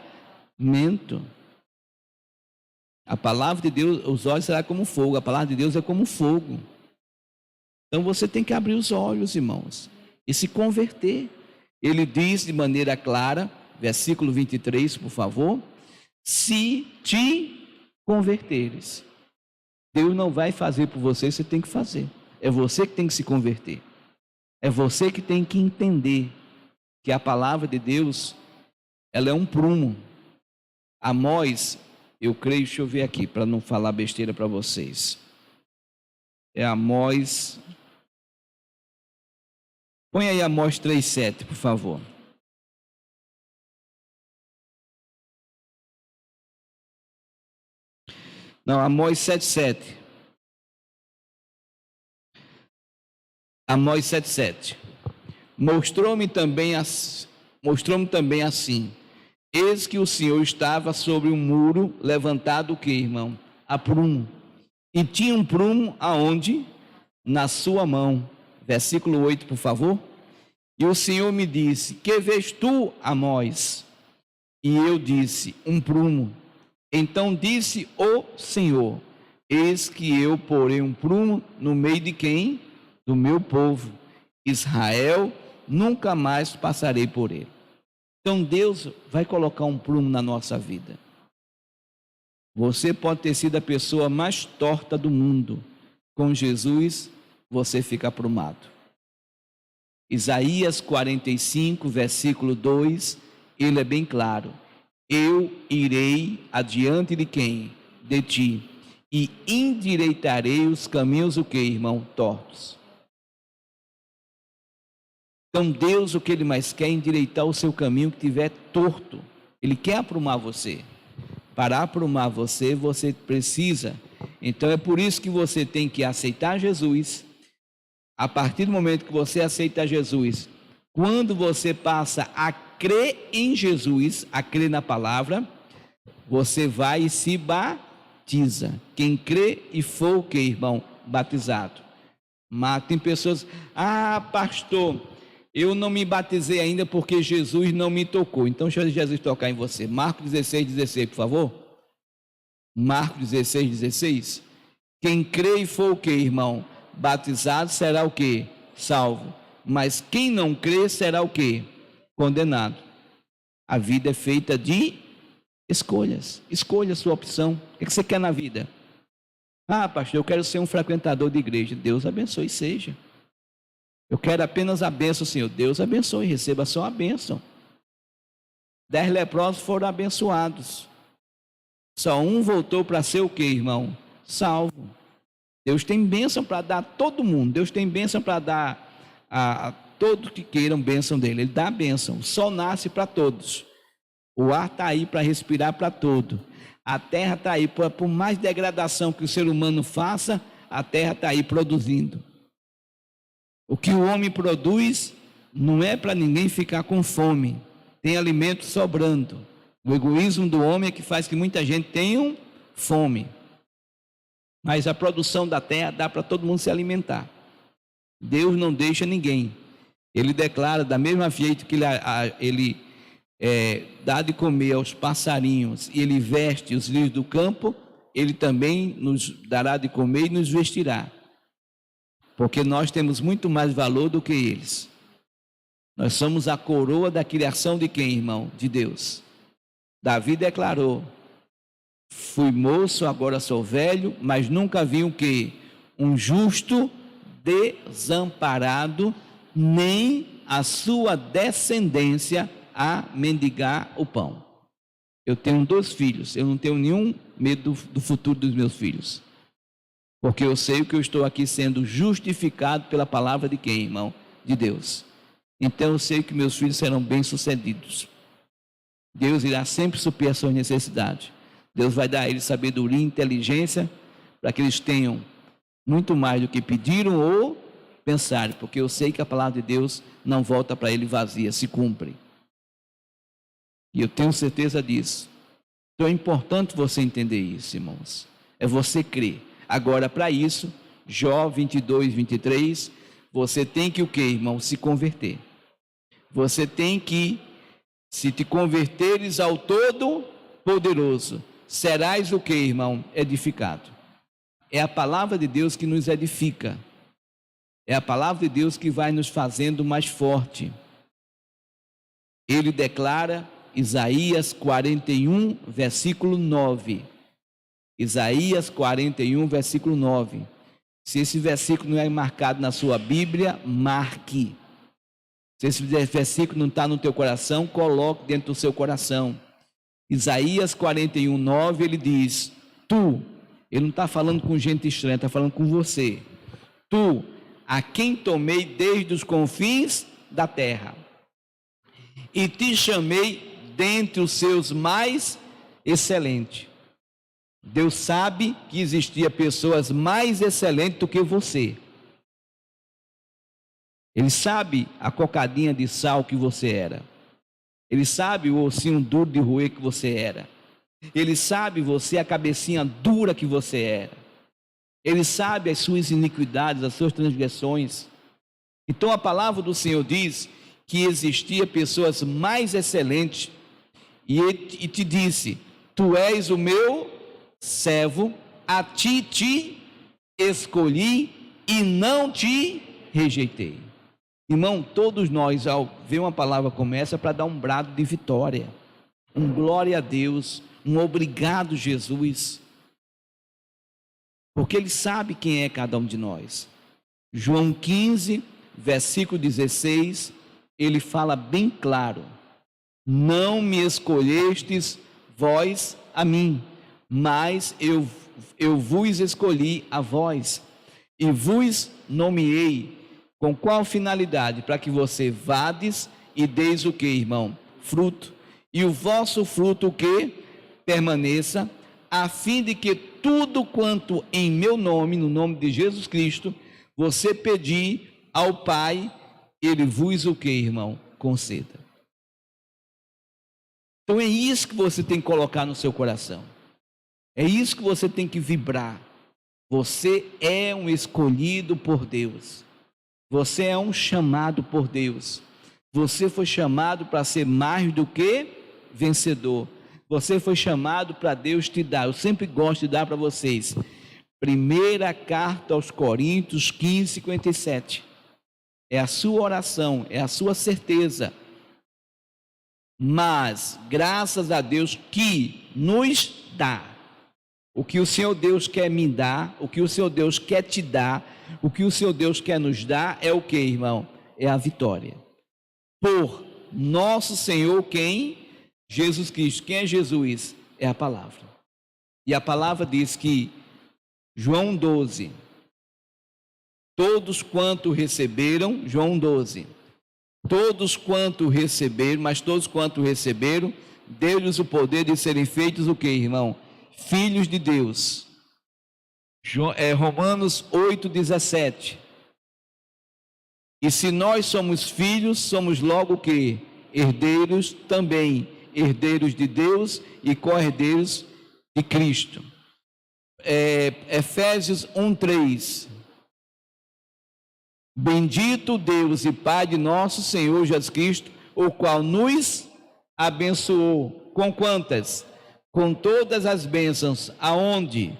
A palavra de Deus, os olhos será como fogo. A palavra de Deus é como fogo. Então você tem que abrir os olhos, irmãos, e se converter. Ele diz de maneira clara, versículo 23, por favor: se te converteres. Deus não vai fazer por você, você tem que fazer. É você que tem que se converter. É você que tem que entender que a palavra de Deus, ela é um prumo. Amós, eu creio, deixa eu ver aqui, para não falar besteira para vocês. É Amós. Põe aí Amós 3,7, por favor. Não, Amós 7,7. Amós 7,7. Mostrou-me também assim, Eis que o Senhor estava sobre um muro levantado, o que, irmão? A prumo. E tinha um prumo aonde? Na sua mão. Versículo 8, por favor. E o Senhor me disse: que vês tu, Amós? E eu disse: um prumo. Então disse o Senhor: eis que eu porei um prumo no meio de quem? Do meu povo Israel, nunca mais passarei por ele. Então Deus vai colocar um prumo na nossa vida. Você pode ter sido a pessoa mais torta do mundo. Com Jesus, você fica aprumado. Isaías 45, versículo 2, ele é bem claro. Eu irei adiante de quem? De ti. E endireitarei os caminhos, o que, irmão? Tortos. Então Deus, o que Ele mais quer é endireitar o seu caminho que estiver torto. Ele quer aprumar você. Para aprumar você, você precisa. Então é por isso que você tem que aceitar Jesus. A partir do momento que você aceita Jesus, quando você passa a crer em Jesus, a crer na palavra, você vai e se batiza. Quem crê e for o que, irmão? Batizado. Mas tem pessoas, pastor, eu não me batizei ainda porque Jesus não me tocou. Então deixa Jesus tocar em você. Marcos 16, por favor. Marcos 16. Quem crê e for o que, irmão? Batizado será o que? Salvo. Mas quem não crê será o que? Condenado. A vida é feita de escolhas. Escolha a sua opção. O que você quer na vida? Pastor, eu quero ser um frequentador de igreja. Deus abençoe e seja. Eu quero apenas a bênção, Senhor. Deus abençoe, receba só a bênção. 10 leprosos foram abençoados. Só um voltou para ser o que, irmão? Salvo. Deus tem bênção para dar a todo mundo. Deus tem bênção para dar a todos que queiram bênção dele. Ele dá a bênção. O sol nasce para todos. O ar está aí para respirar para todo. A terra está aí, por mais degradação que o ser humano faça, a terra está aí produzindo. O que o homem produz não é para ninguém ficar com fome. Tem alimento sobrando. O egoísmo do homem é que faz que muita gente tenha fome. Mas a produção da terra dá para todo mundo se alimentar. Deus não deixa ninguém. Ele declara, da mesma jeito que ele dá de comer aos passarinhos e ele veste os lírios do campo, ele também nos dará de comer e nos vestirá. Porque nós temos muito mais valor do que eles. Nós somos a coroa da criação de quem, irmão? De Deus. Davi declarou: fui moço, agora sou velho, mas nunca vi o que? Um justo desamparado, nem a sua descendência a mendigar o pão. Eu tenho 2 filhos, eu não tenho nenhum medo do futuro dos meus filhos. Porque eu sei que eu estou aqui sendo justificado pela palavra de quem, irmão? De Deus. Então eu sei que meus filhos serão bem-sucedidos. Deus irá sempre suprir as suas necessidades. Deus vai dar a eles sabedoria e inteligência para que eles tenham muito mais do que pediram ou pensaram. Porque eu sei que a palavra de Deus não volta para ele vazia, se cumpre. E eu tenho certeza disso. Então é importante você entender isso, irmãos. É você crer. Agora, para isso, Jó 22, 23, você tem que o quê, irmão? Se converter. Você tem que, se te converteres ao Todo-Poderoso, serás o quê, irmão? Edificado. É a palavra de Deus que nos edifica. É a palavra de Deus que vai nos fazendo mais forte. Ele declara, Isaías 41, versículo 9. Isaías 41, versículo 9. Se esse versículo não é marcado na sua Bíblia, marque. Se esse versículo não está no teu coração, coloque dentro do seu coração. Isaías 41, 9, ele diz: tu, ele não está falando com gente estranha, está falando com você. Tu, a quem tomei desde os confins da terra, e te chamei dentre os seus mais excelentes. Deus sabe que existia pessoas mais excelentes do que você. Ele sabe a cocadinha de sal que você era. Ele sabe o ossinho duro de roer que você era. Ele sabe você, a cabecinha dura que você era. Ele sabe as suas iniquidades, as suas transgressões. Então a palavra do Senhor diz que existia pessoas mais excelentes e te disse: tu és o meu servo, a ti te escolhi e não te rejeitei. Irmão, todos nós, ao ver uma palavra como essa, para dar um brado de vitória, um glória a Deus, um obrigado Jesus, porque Ele sabe quem é cada um de nós. João 15, versículo 16, ele fala bem claro: não me escolhestes vós a mim, mas eu vos escolhi a vós, e vos nomeei. Com qual finalidade? Para que você vades e deis o que, irmão? Fruto. E o vosso fruto o que? Permaneça, a fim de que tudo quanto em meu nome, no nome de Jesus Cristo, você pedir ao Pai, Ele vos o que, irmão? Conceda. Então é isso que você tem que colocar no seu coração. É isso que você tem que vibrar. Você é um escolhido por Deus. Você é um chamado por Deus. Você foi chamado para ser mais do que vencedor. Você foi chamado para Deus te dar. Eu sempre gosto de dar para vocês. Primeira carta aos Coríntios 15, 57. É a sua oração, é a sua certeza. Mas, graças a Deus que nos dá. O que o Senhor Deus quer me dar, o que o Senhor Deus quer te dar, o que o Senhor Deus quer nos dar é o que, irmão? É a vitória. Por nosso Senhor, quem? Jesus Cristo. Quem é Jesus? É a palavra. E a palavra diz que, João 12, todos quanto receberam, João 12, todos quanto receberam, mas todos quanto receberam, deu-lhes o poder de serem feitos o que, irmão? Filhos de Deus. Romanos 8,17. E se nós somos filhos, somos logo o que? Herdeiros também, herdeiros de Deus e co-herdeiros de Cristo. Efésios 1,3. Bendito Deus e Pai de nosso Senhor Jesus Cristo, o qual nos abençoou. Com quantas? Com todas as bênçãos. Aonde?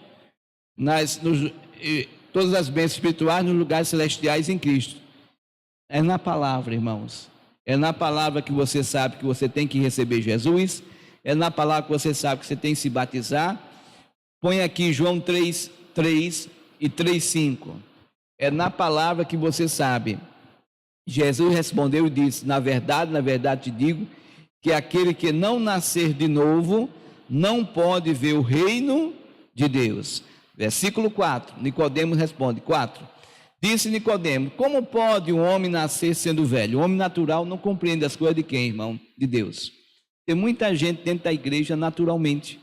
Todas as bênçãos espirituais nos lugares celestiais em Cristo. É na palavra, irmãos. É na palavra que você sabe que você tem que receber Jesus. É na palavra que você sabe que você tem que se batizar. Põe aqui João 3 e 3,5. É na palavra que você sabe. Jesus respondeu e disse: na verdade te digo, que aquele que não nascer de novo, não pode ver o reino de Deus. Versículo 4, Nicodemos responde, 4. Disse Nicodemos: como pode um homem nascer sendo velho? O homem natural não compreende as coisas de quem, irmão? De Deus. Tem muita gente dentro da igreja naturalmente.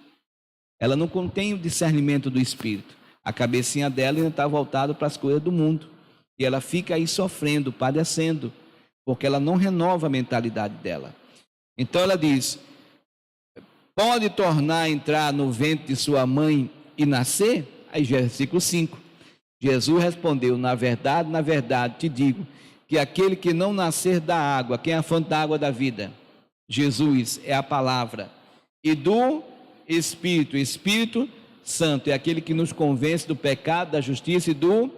Ela não contém o discernimento do Espírito. A cabecinha dela ainda está voltada para as coisas do mundo. E ela fica aí sofrendo, padecendo, porque ela não renova a mentalidade dela. Então ela diz: pode tornar a entrar no ventre de sua mãe e nascer? Aí versículo 5. Jesus respondeu: na verdade te digo, que aquele que não nascer da água, quem é a fonte da água da vida? Jesus é a palavra. E do Espírito, Espírito Santo é aquele que nos convence do pecado, da justiça e do...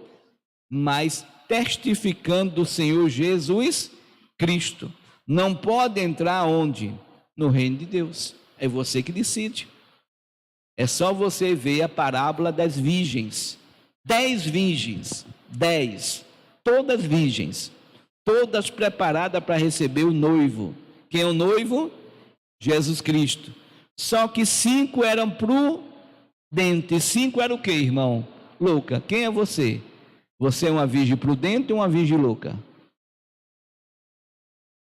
mas testificando do Senhor Jesus Cristo. Não pode entrar onde? No reino de Deus. É você que decide. É só você ver a parábola das virgens. 10 virgens, 10, todas virgens, todas preparadas para receber o noivo. Quem é o noivo? Jesus Cristo. Só que 5 eram prudentes. 5 eram o que, irmão? Louca. Quem é você? Você é uma virgem prudente ou uma virgem louca?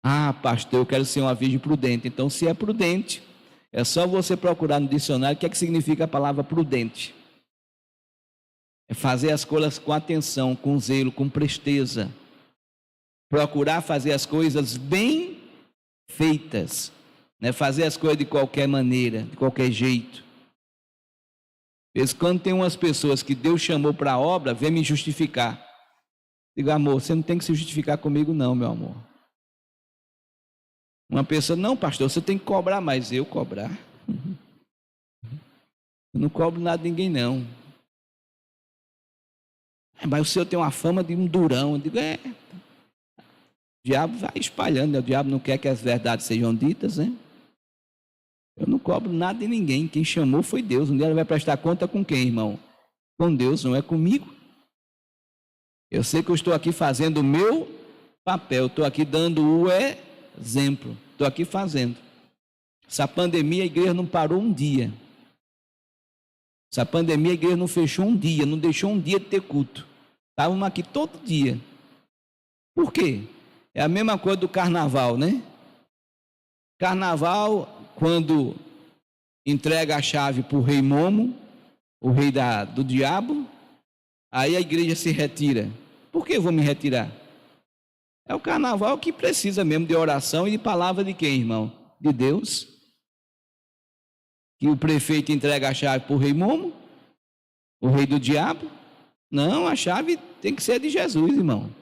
Ah, pastor, eu quero ser uma virgem prudente. Então, se é prudente, é só você procurar no dicionário o que é que significa a palavra prudente. É fazer as coisas com atenção, com zelo, com presteza. Procurar fazer as coisas bem feitas. não é fazer as coisas de qualquer maneira, de qualquer jeito. Quando tem umas pessoas que Deus chamou para a obra, vem me justificar. Digo, amor, você não tem que se justificar comigo não, meu amor. Uma pessoa, não, pastor, você tem que cobrar, mas eu cobrar? Eu não cobro nada de ninguém, não. Mas o senhor tem uma fama de um durão. Eu digo, o diabo vai espalhando, né? O diabo não quer que as verdades sejam ditas, né? Eu não cobro nada de ninguém. Quem chamou foi Deus. Um dia ele vai prestar conta com quem, irmão? Com Deus, não é comigo. Eu sei que eu estou aqui fazendo o meu papel. Estou aqui dando o exemplo. Estou aqui fazendo. Essa pandemia, a igreja não parou um dia. Essa pandemia, a igreja não fechou um dia. Não deixou um dia de ter culto. Estávamos aqui todo dia. Por quê? É a mesma coisa do carnaval, né? Carnaval, quando entrega a chave para o rei Momo, o rei do diabo, aí a igreja se retira. Por que eu vou me retirar? É o carnaval que precisa mesmo de oração e de palavra de quem, irmão? De Deus. Que o prefeito entrega a chave para o rei Momo, o rei do diabo. Não, a chave tem que ser de Jesus, irmão.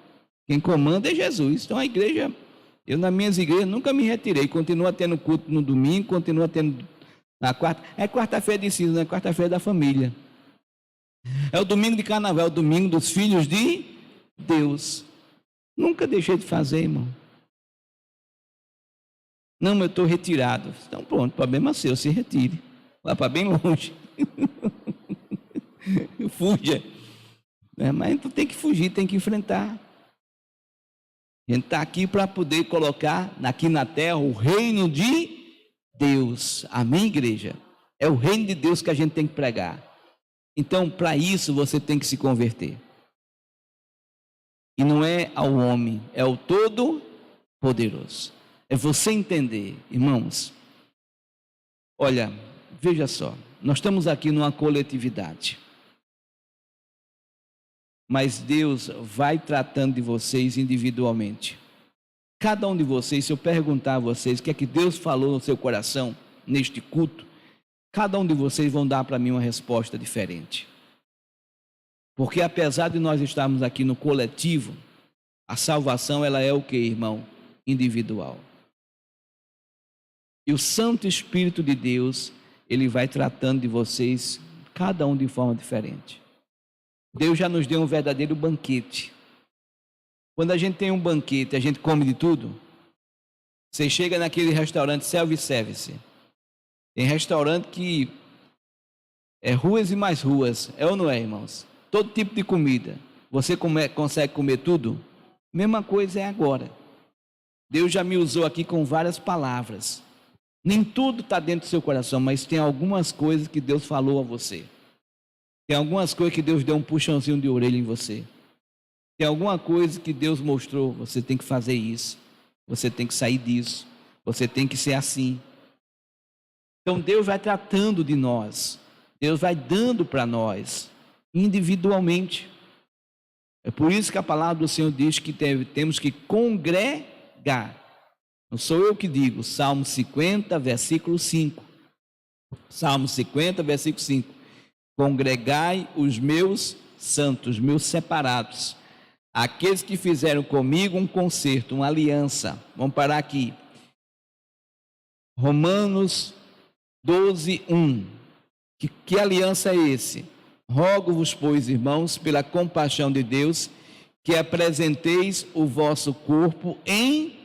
Quem comanda é Jesus. Então a igreja, eu nas minhas igrejas nunca me retirei. Continua tendo culto no domingo, continua tendo na quarta. É quarta-feira de cinza, não é quarta-feira da família. É o domingo de carnaval, é o domingo dos filhos de Deus. Nunca deixei de fazer, irmão. Não, eu estou retirado. Então pronto, problema seu, se retire. Vá para bem longe. Fuja. Mas tu tem que fugir, tem que enfrentar. A gente está aqui para poder colocar aqui na terra o reino de Deus. Amém, igreja? É o reino de Deus que a gente tem que pregar. Então, para isso, você tem que se converter. E não é ao homem, é ao Todo-Poderoso. É você entender, irmãos. Olha, veja só, nós estamos aqui numa coletividade. Mas Deus vai tratando de vocês individualmente. Cada um de vocês, se eu perguntar a vocês o que é que Deus falou no seu coração neste culto, cada um de vocês vão dar para mim uma resposta diferente. Porque apesar de nós estarmos aqui no coletivo, a salvação ela é o que, irmão? Individual. E o Santo Espírito de Deus, ele vai tratando de vocês, cada um de forma diferente. Deus já nos deu um verdadeiro banquete. Quando a gente tem um banquete, a gente come de tudo. Você chega naquele restaurante self-service. Tem restaurante que é ruas e mais ruas. É ou não é, irmãos? Todo tipo de comida. Você consegue comer tudo? Mesma coisa é agora. Deus já me usou aqui com várias palavras. Nem tudo está dentro do seu coração, mas tem algumas coisas que Deus falou a você. Tem algumas coisas que Deus deu um puxãozinho de orelha em você. Tem alguma coisa que Deus mostrou, você tem que fazer isso. Você tem que sair disso. Você tem que ser assim. Então Deus vai tratando de nós. Deus vai dando para nós, individualmente. É por isso que a palavra do Senhor diz que temos que congregar. Não sou eu que digo, Salmo 50, versículo 5. Salmo 50, versículo 5. Congregai os meus santos, meus separados, aqueles que fizeram comigo um concerto, uma aliança. Vamos parar aqui. Romanos 12, 1. Que aliança é esse? Rogo-vos, pois, irmãos, pela compaixão de Deus, que apresenteis o vosso corpo em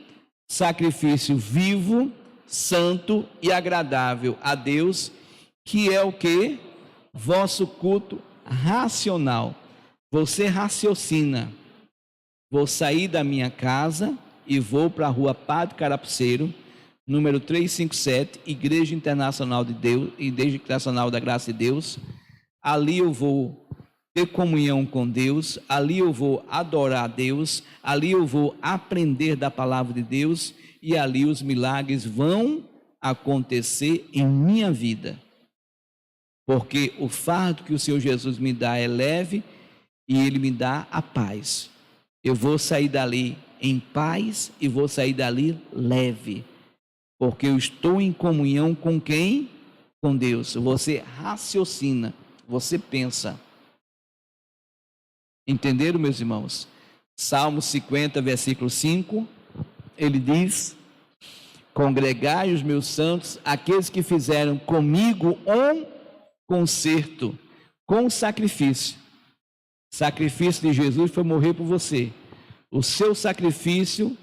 sacrifício vivo, santo e agradável a Deus, que é o que? Vosso culto racional. Você raciocina. Vou sair da minha casa e vou para a rua Padre Carapuceiro, número 357, Igreja Internacional de Deus, Igreja Internacional da Graça de Deus. Ali eu vou ter comunhão com Deus, ali eu vou adorar a Deus, ali eu vou aprender da palavra de Deus e ali os milagres vão acontecer em minha vida. Porque o fardo que o Senhor Jesus me dá é leve e Ele me dá a paz. Eu vou sair dali em paz e vou sair dali leve. porque eu estou em comunhão com quem? Com Deus. Você raciocina, você pensa. Entenderam, meus irmãos? Salmo 50, versículo 5, ele diz: congregai os meus santos, aqueles que fizeram comigo um concerto, com sacrifício. Sacrifício de Jesus foi morrer por você. O seu sacrifício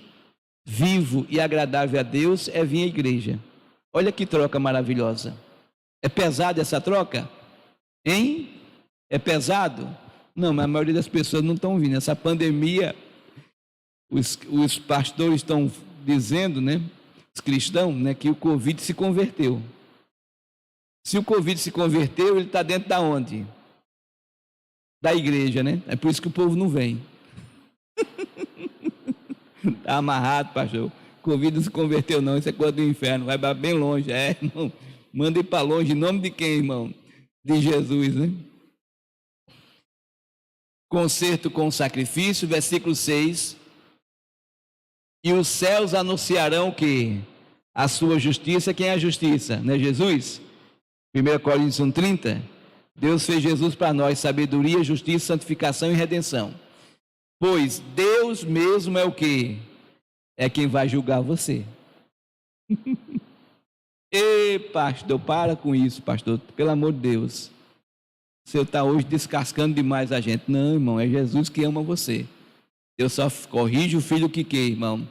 vivo e agradável a Deus é vir à igreja. Olha que troca maravilhosa. É pesada essa troca? Hein? É pesado? Não, mas a maioria das pessoas não estão vindo. Essa pandemia, os pastores estão dizendo, né? Os cristãos, né? Que o Covid se converteu. Se o Covid se converteu, ele está dentro da onde? Da igreja, né? É por isso que o povo não vem. Está amarrado, pastor. Covid não se converteu não, isso é coisa do inferno, vai bem longe. Irmão, manda ir para longe, em nome de quem, irmão? De Jesus, né? Concerto com sacrifício, versículo 6. E os céus anunciarão que a sua justiça, quem é a justiça? Não é Jesus? 1 Coríntios 1,30. Deus fez Jesus para nós, sabedoria, justiça, santificação e redenção. Pois Deus mesmo é o que? É quem vai julgar você. Ei, pastor, para com isso, pastor, pelo amor de Deus. O senhor está hoje descascando demais a gente. Não, irmão, é Jesus que ama você. Deus só corrige o filho que quer, irmão,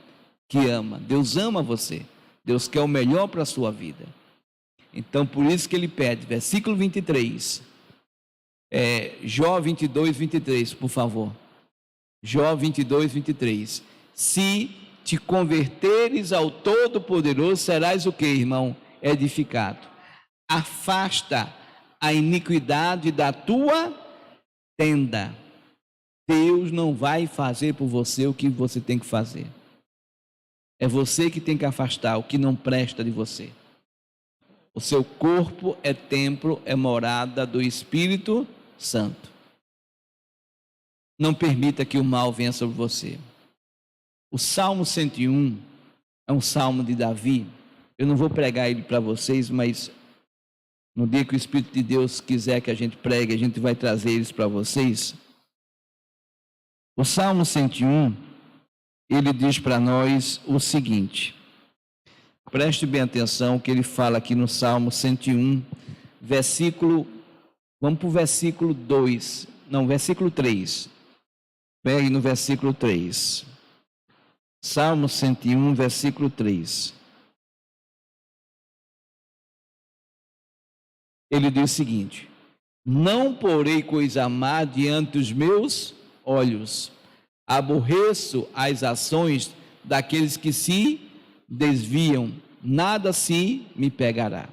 que ama. Deus ama você. Deus quer o melhor para a sua vida. Então, por isso que ele pede, versículo 23. Jó 22, 23, por favor. Jó 22, 23. Se te converteres ao Todo-Poderoso, serás o que, irmão? Edificado. Afasta a iniquidade da tua tenda. Deus não vai fazer por você o que você tem que fazer. É você que tem que afastar o que não presta de você. O seu corpo é templo, é morada do Espírito Santo. Não permita que o mal venha sobre você. O Salmo 101 é um salmo de Davi. Eu não vou pregar ele para vocês, mas no dia que o Espírito de Deus quiser que a gente pregue, a gente vai trazer eles para vocês. O Salmo 101, ele diz para nós o seguinte. Preste bem atenção que ele fala aqui no Salmo 101, versículo, vamos para o versículo 2, não, versículo 3. Pegue no versículo 3. Salmo 101, versículo 3. Ele diz o seguinte: não porei coisa má diante dos meus olhos, aborreço as ações daqueles que se desviam, nada se me pegará.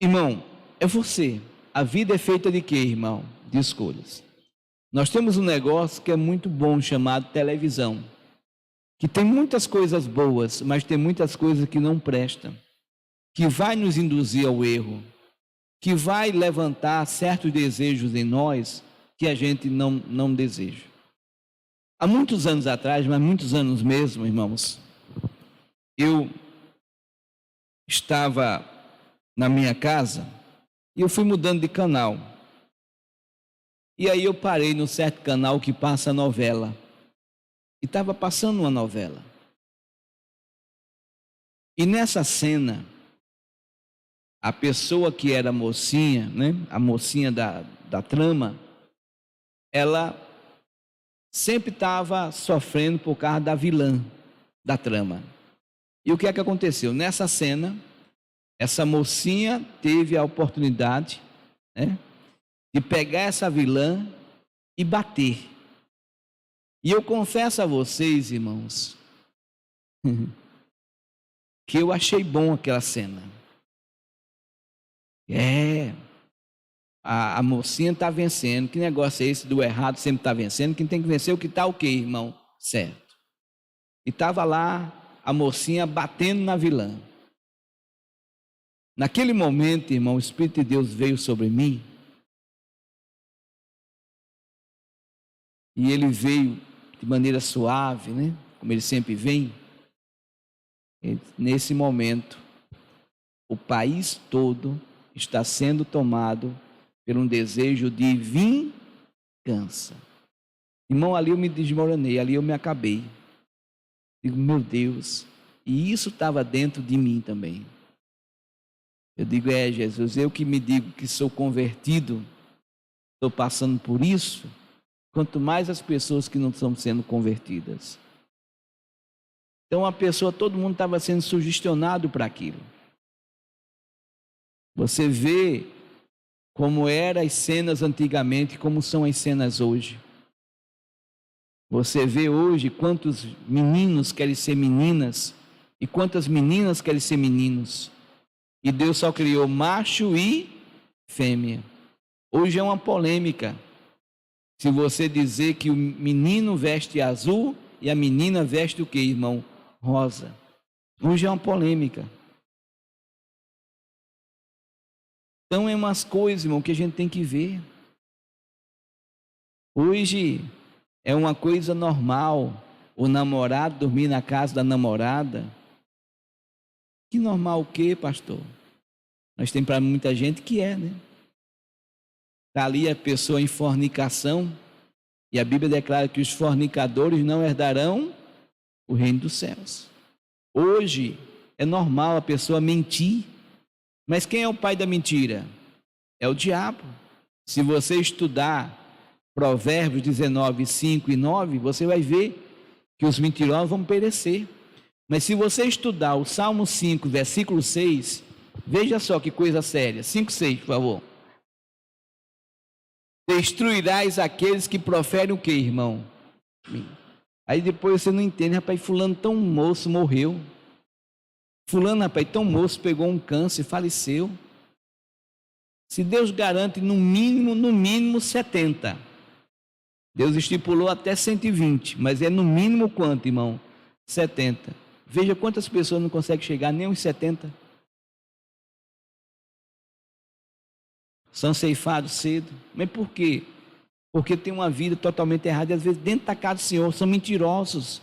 Irmão, é você. A vida é feita de quê, irmão? De escolhas. Nós temos um negócio que é muito bom, chamado televisão, que tem muitas coisas boas, mas tem muitas coisas que não prestam, que vai nos induzir ao erro, que vai levantar certos desejos em nós que a gente não deseja. Há muitos anos atrás, mas muitos anos mesmo, irmãos, eu estava na minha casa e eu fui mudando de canal. E aí eu parei num certo canal que passa novela. E estava passando uma novela. E nessa cena, a pessoa que era mocinha, né, a mocinha da trama, ela sempre estava sofrendo por causa da vilã da trama. E o que é que aconteceu? Nessa cena, essa mocinha teve a oportunidade, né, de pegar essa vilã e bater. E eu confesso a vocês, irmãos, que eu achei bom aquela cena. A mocinha está vencendo. Que negócio é esse do errado sempre está vencendo? Quem tem que vencer é o que está o quê, irmão? Certo. E estava lá a mocinha batendo na vilã. Naquele momento, irmão, o Espírito de Deus veio sobre mim. E ele veio de maneira suave, né? Como ele sempre vem. Nesse momento, o país todo está sendo tomado por um desejo de vingança. Irmão, ali eu me desmoronei, ali eu me acabei. Digo, meu Deus, e isso estava dentro de mim também. Eu digo, Jesus, eu que me digo que sou convertido, estou passando por isso, quanto mais as pessoas que não estão sendo convertidas. Então todo mundo estava sendo sugestionado para aquilo. Você vê como eram as cenas antigamente, como são as cenas hoje. Você vê hoje quantos meninos querem ser meninas e quantas meninas querem ser meninos. E Deus só criou macho e fêmea. Hoje é uma polêmica. Se você dizer que o menino veste azul e a menina veste o quê, irmão? Rosa. Hoje é uma polêmica. Então é umas coisas, irmão, que a gente tem que ver. Hoje é uma coisa normal o namorado dormir na casa da namorada. Que normal o quê, pastor? Nós temos para muita gente que né? Está ali a pessoa em fornicação, e a Bíblia declara que os fornicadores não herdarão o reino dos céus. Hoje é normal a pessoa mentir, mas quem é o pai da mentira? É o diabo. Se você estudar Provérbios 19, 5 e 9, você vai ver que os mentirosos vão perecer. Mas se você estudar o Salmo 5, versículo 6, veja só que coisa séria. 5, 6, por favor. Destruirás aqueles que proferem o que, irmão? Aí depois você não entende, rapaz, fulano tão moço morreu. Fulano, rapaz, tão moço, pegou um câncer, faleceu. Se Deus garante no mínimo 70. Deus estipulou até 120, mas é no mínimo quanto, irmão? 70. Veja quantas pessoas não conseguem chegar nem aos 70. São ceifados cedo. Mas por quê? Porque tem uma vida totalmente errada e às vezes dentro da casa do Senhor são mentirosos.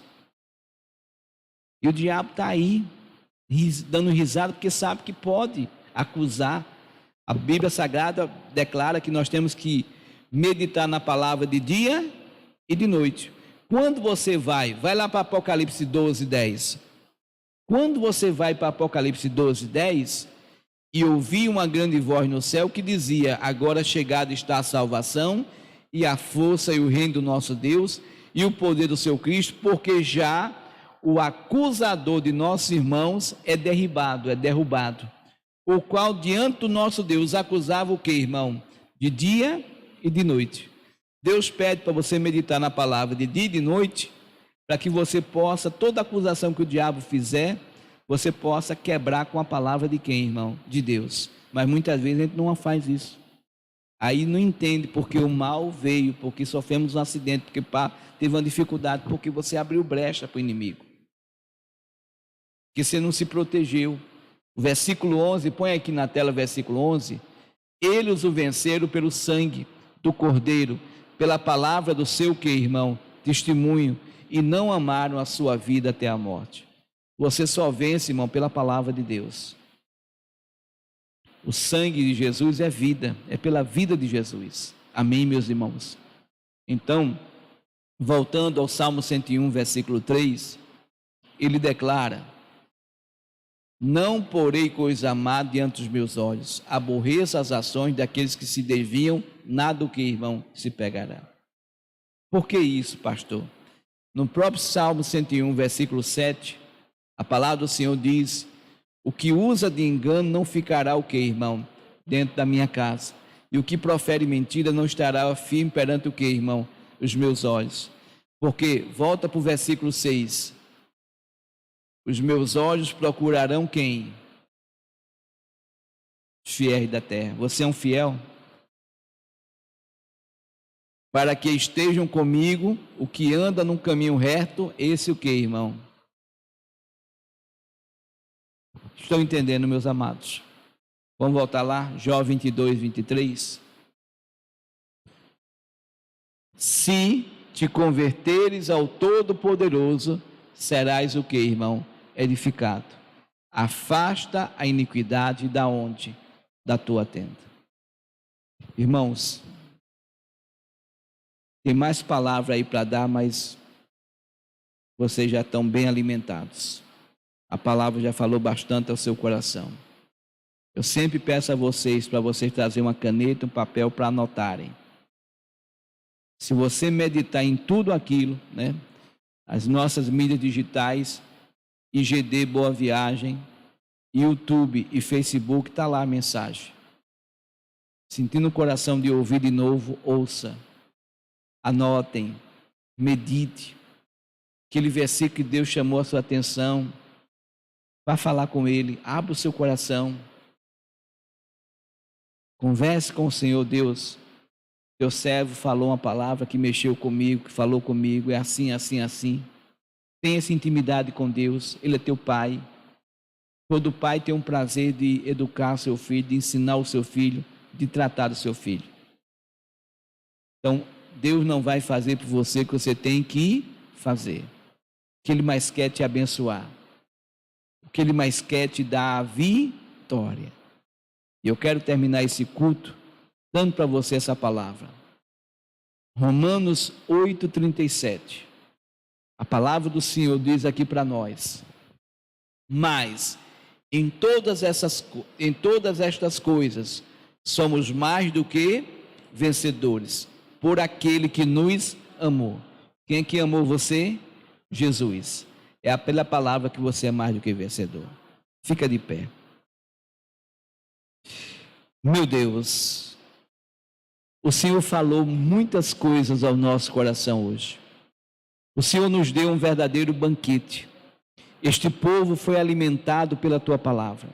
E o diabo está aí, dando risada, porque sabe que pode acusar. A Bíblia Sagrada declara que nós temos que meditar na palavra de dia e de noite. Quando você vai lá para Apocalipse 12, 10. Quando você vai para Apocalipse 12, 10, e ouvi uma grande voz no céu que dizia: agora chegada está a salvação, e a força e o reino do nosso Deus, e o poder do seu Cristo, porque já o acusador de nossos irmãos é derrubado, o qual diante do nosso Deus acusava o que, irmão? De dia e de noite. Deus pede para você meditar na palavra de dia e de noite, para que você possa, toda acusação que o diabo fizer, você possa quebrar com a palavra de quem, irmão? De Deus. Mas muitas vezes a gente não faz isso. Aí não entende porque o mal veio, porque sofremos um acidente, porque teve uma dificuldade, porque você abriu brecha para o inimigo. Porque você não se protegeu. O versículo 11, põe aqui na tela o versículo 11. Eles o venceram pelo sangue do Cordeiro, pela palavra do seu que, irmão? Testemunho, e não amaram a sua vida até a morte. Você só vence, irmão, pela palavra de Deus. O sangue de Jesus é vida, é pela vida de Jesus. Amém, meus irmãos? Então, voltando ao Salmo 101, versículo 3, ele declara: não porei coisa má diante dos meus olhos, aborreço as ações daqueles que se desviam, nada o que, irmão, se pegará. Por que isso, pastor? No próprio Salmo 101, versículo 7, a palavra do Senhor diz: o que usa de engano não ficará o que, irmão? Dentro da minha casa. E o que profere mentira não estará firme perante o que, irmão? Os meus olhos. Porque, volta para o versículo 6. Os meus olhos procurarão quem? Os fiéis da terra. Você é um fiel? Para que estejam comigo, o que anda num caminho reto, esse o que, irmão? Estão entendendo, meus amados? Vamos voltar lá, Jó 22, 23. Se te converteres ao Todo-Poderoso, serás o que, irmão? edificado. Afasta a iniquidade da onde? Da tua tenda. Irmãos, tem mais palavra aí para dar, mas vocês já estão bem alimentados. A palavra já falou bastante ao seu coração. Eu sempre peço a vocês, para vocês trazerem uma caneta, um papel para anotarem. Se você meditar em tudo aquilo, né? As nossas mídias digitais, IGD Boa Viagem, YouTube e Facebook, está lá a mensagem. Sentindo o coração de ouvir de novo, ouça. Anotem, medite. Aquele versículo que Deus chamou a sua atenção, vá falar com Ele, abra o seu coração. Converse com o Senhor. Deus, teu servo falou uma palavra que mexeu comigo, que falou comigo, é assim, assim, assim. Tenha essa intimidade com Deus, Ele é teu Pai. Todo pai tem um prazer de educar o seu filho, de ensinar o seu filho, de tratar o seu filho. Então, Deus não vai fazer por você o que você tem que fazer. O que Ele mais quer é te abençoar. O que Ele mais quer é te dar a vitória. E eu quero terminar esse culto dando para você essa palavra. Romanos 8:37. A palavra do Senhor diz aqui para nós: mas em todas estas coisas somos mais do que vencedores por aquele que nos amou. Quem é que amou você? Jesus. É pela palavra que você é mais do que vencedor. Fica de pé. Meu Deus, o Senhor falou muitas coisas ao nosso coração hoje. O Senhor nos deu um verdadeiro banquete. Este povo foi alimentado pela tua palavra.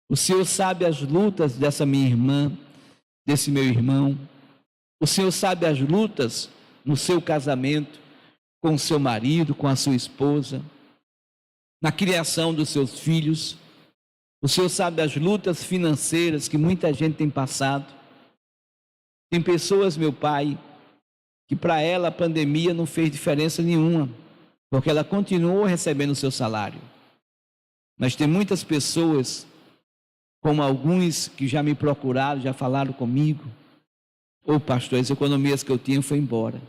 O Senhor sabe as lutas dessa minha irmã, desse meu irmão. O Senhor sabe as lutas no seu casamento, com o seu marido, com a sua esposa, na criação dos seus filhos. O Senhor sabe as lutas financeiras que muita gente tem passado. Tem pessoas, meu Pai, que para ela a pandemia não fez diferença nenhuma, porque ela continuou recebendo o seu salário. Mas tem muitas pessoas, como alguns que já me procuraram, já falaram comigo: ô pastor, as economias que eu tinha foi embora.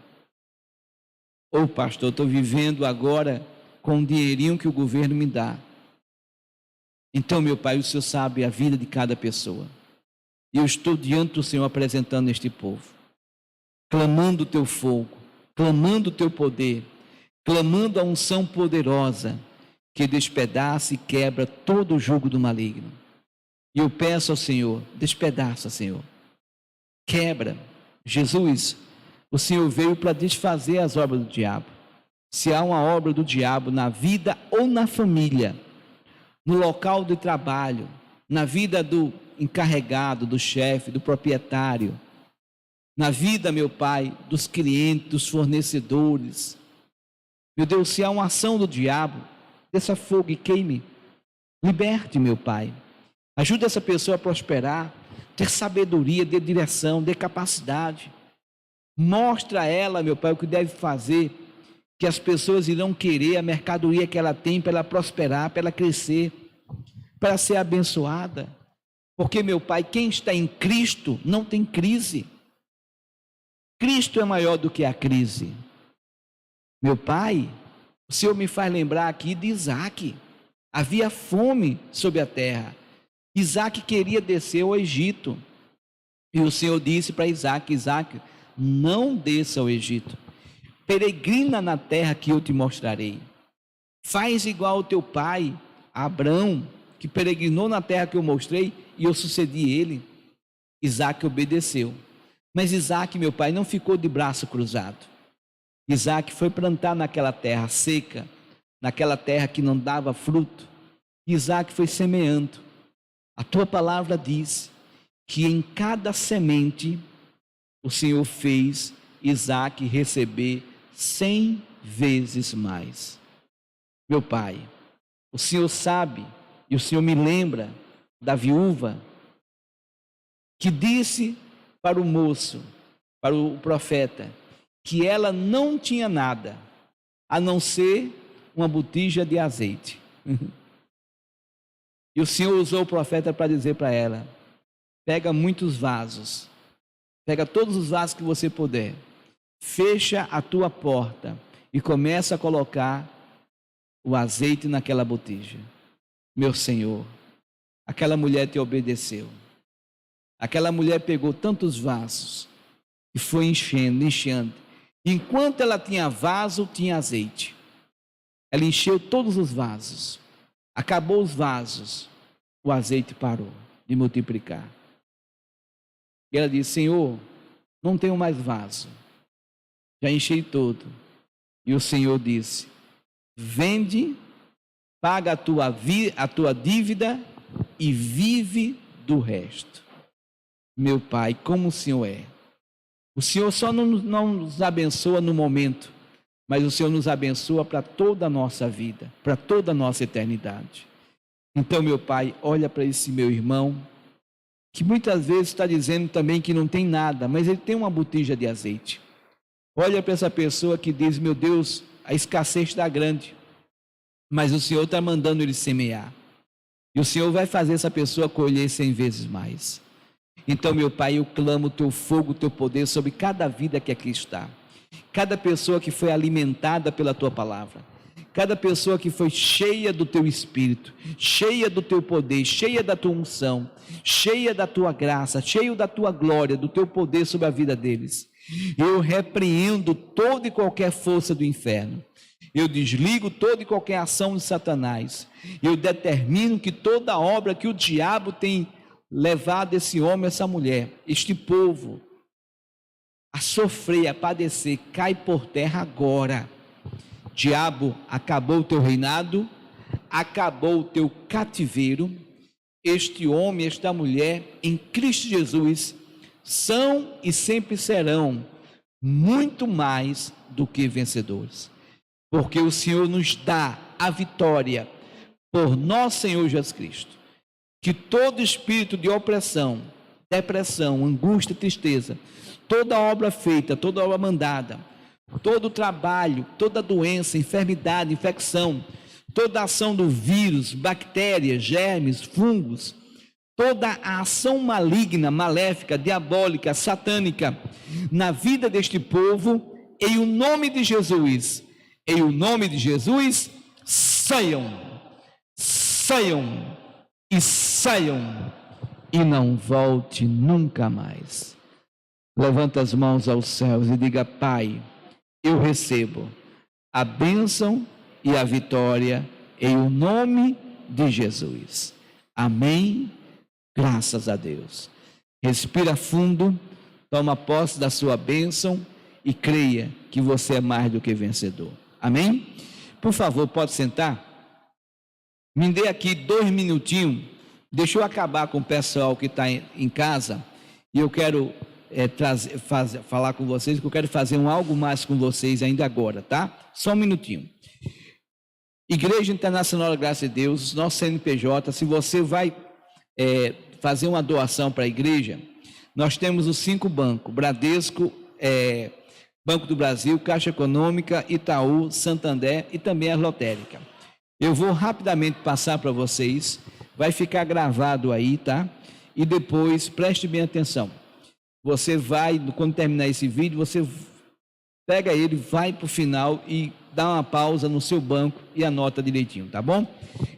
Ô pastor, eu estou vivendo agora com o dinheirinho que o governo me dá. Então, meu Pai, o Senhor sabe a vida de cada pessoa. E eu estou diante do Senhor apresentando este povo, clamando o teu fogo, clamando o teu poder, clamando a unção poderosa que despedaça e quebra todo o jugo do maligno. E eu peço ao Senhor: despedaça, Senhor, quebra. Jesus, o Senhor veio para desfazer as obras do diabo. Se há uma obra do diabo na vida ou na família, no local de trabalho, na vida do encarregado, do chefe, do proprietário, na vida, meu Pai, dos clientes, dos fornecedores, meu Deus, se há uma ação do diabo, desça fogo e queime. Liberte, meu Pai. Ajude essa pessoa a prosperar, ter sabedoria, ter direção, ter capacidade. Mostra a ela, meu Pai, o que deve fazer, que as pessoas irão querer a mercadoria que ela tem para ela prosperar, para ela crescer, para ela ser abençoada. Porque, meu Pai, quem está em Cristo não tem crise. Cristo é maior do que a crise. Meu Pai, o Senhor me faz lembrar aqui de Isaac. Havia fome sobre a terra. Isaac queria descer ao Egito. E o Senhor disse para Isaac: Isaac, não desça ao Egito. Peregrina na terra que eu te mostrarei. Faz igual ao teu pai, Abrão, que peregrinou na terra que eu mostrei e eu sucedi ele. Isaac obedeceu. Mas Isaac, meu pai, não ficou de braço cruzado. Isaac foi plantar naquela terra seca, naquela terra que não dava fruto. Isaac foi semeando. A tua palavra diz que em cada semente o Senhor fez Isaac receber 100 vezes mais. Meu Pai, o Senhor sabe, e o Senhor me lembra da viúva que disse para o moço, para o profeta, que ela não tinha nada a não ser uma botija de azeite. E o Senhor usou o profeta para dizer para ela: pega muitos vasos, pega todos os vasos que você puder, fecha a tua porta e começa a colocar o azeite naquela botija. Meu Senhor, aquela mulher te obedeceu. Aquela mulher pegou tantos vasos e foi enchendo, enchendo. Enquanto ela tinha vaso, tinha azeite. Ela encheu todos os vasos. Acabou os vasos, o azeite parou de multiplicar. E ela disse: Senhor, não tenho mais vaso, já enchei todo. E o Senhor disse: vende, paga a tua dívida e vive do resto. Meu Pai, como o Senhor é. O Senhor só não nos abençoa no momento, mas o Senhor nos abençoa para toda a nossa vida, para toda a nossa eternidade. Então, meu Pai, olha para esse meu irmão, que muitas vezes está dizendo também que não tem nada, mas ele tem uma botija de azeite. Olha para essa pessoa que diz: meu Deus, a escassez está grande, mas o Senhor está mandando ele semear. E o Senhor vai fazer essa pessoa colher 100 vezes mais. Então, meu Pai, eu clamo o teu fogo, o teu poder sobre cada vida que aqui está. Cada pessoa que foi alimentada pela tua palavra. Cada pessoa que foi cheia do teu espírito, cheia do teu poder, cheia da tua unção, cheia da tua graça, cheio da tua glória, do teu poder sobre a vida deles. Eu repreendo toda e qualquer força do inferno. Eu desligo toda e qualquer ação de Satanás. Eu determino que toda obra que o diabo tem levado esse homem, essa mulher, este povo, a sofrer, a padecer, cai por terra agora. Diabo, acabou o teu reinado, acabou o teu cativeiro. Este homem, esta mulher, em Cristo Jesus, são e sempre serão muito mais do que vencedores, porque o Senhor nos dá a vitória por nosso Senhor Jesus Cristo. Que todo espírito de opressão, depressão, angústia, tristeza, toda obra feita, toda obra mandada, todo trabalho, toda doença, enfermidade, infecção, toda ação do vírus, bactérias, germes, fungos, toda a ação maligna, maléfica, diabólica, satânica na vida deste povo, em o nome de Jesus, saiam e não volte nunca mais. Levanta as mãos aos céus e diga: Pai, eu recebo a bênção e a vitória em o nome de Jesus. Amém. Graças a Deus. Respira fundo, toma posse da sua bênção e creia que você é mais do que vencedor. Amém? Por favor, pode sentar? Me dê aqui 2 minutinhos, deixa eu acabar com o pessoal que está em casa, e eu quero falar com vocês, que eu quero fazer algo mais com vocês ainda agora, tá? Só um minutinho. Igreja Internacional da Graça de Deus, nosso CNPJ, se você vai fazer uma doação para a igreja, nós temos os 5 bancos: Bradesco, Banco do Brasil, Caixa Econômica, Itaú, Santander e também a lotérica. Eu vou rapidamente passar para vocês, vai ficar gravado aí, tá? E depois, preste bem atenção. Você vai, quando terminar esse vídeo, você pega ele, vai para o final e dá uma pausa no seu banco e anota direitinho, tá bom?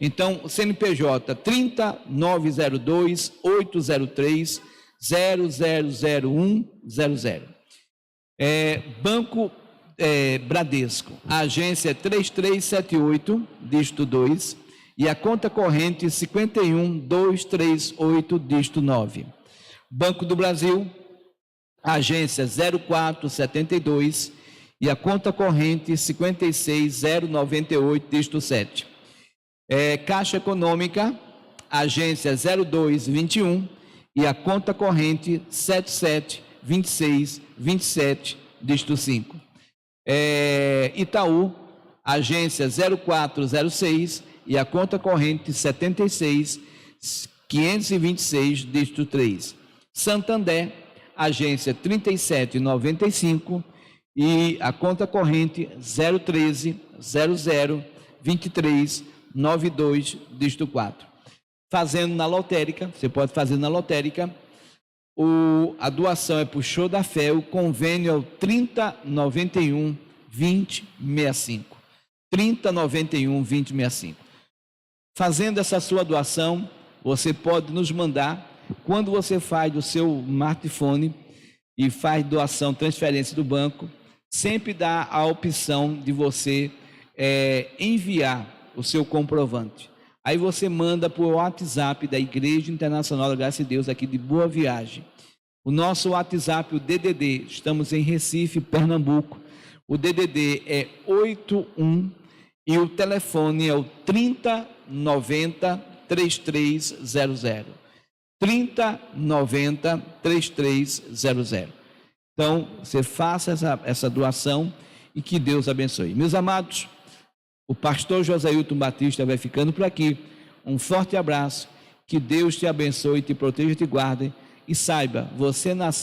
Então, CNPJ 30902 803 000100. Banco Bradesco, a agência é 3378, dígito 2, e a conta corrente 51238, dígito 9. Banco do Brasil, a agência 0472, e a conta corrente 56098, dígito 7. Caixa Econômica, a agência 0221, e a conta corrente 772627, dígito 5. Itaú, agência 0406, e a conta corrente 76526, dígito 3. Santander, agência 3795, e a conta corrente 0130023, 92, dígito 4. Fazendo na lotérica, você pode fazer na lotérica, a doação é para o Show da Fé, o convênio é o 3091 2065. 3091 2065. Fazendo essa sua doação, você pode nos mandar, quando você faz do seu smartphone e faz doação, transferência do banco, sempre dá a opção de você enviar o seu comprovante. Aí você manda por WhatsApp da Igreja Internacional da Graça de Deus, aqui de Boa Viagem. O nosso WhatsApp, o DDD, estamos em Recife, Pernambuco. O DDD é 81 e o telefone é o 3090 3300. 3090 3300. Então, você faça essa doação e que Deus abençoe. Meus amados, o pastor Josailton Batista vai ficando por aqui. Um forte abraço, que Deus te abençoe, te proteja e te guarde. E saiba, você nasceu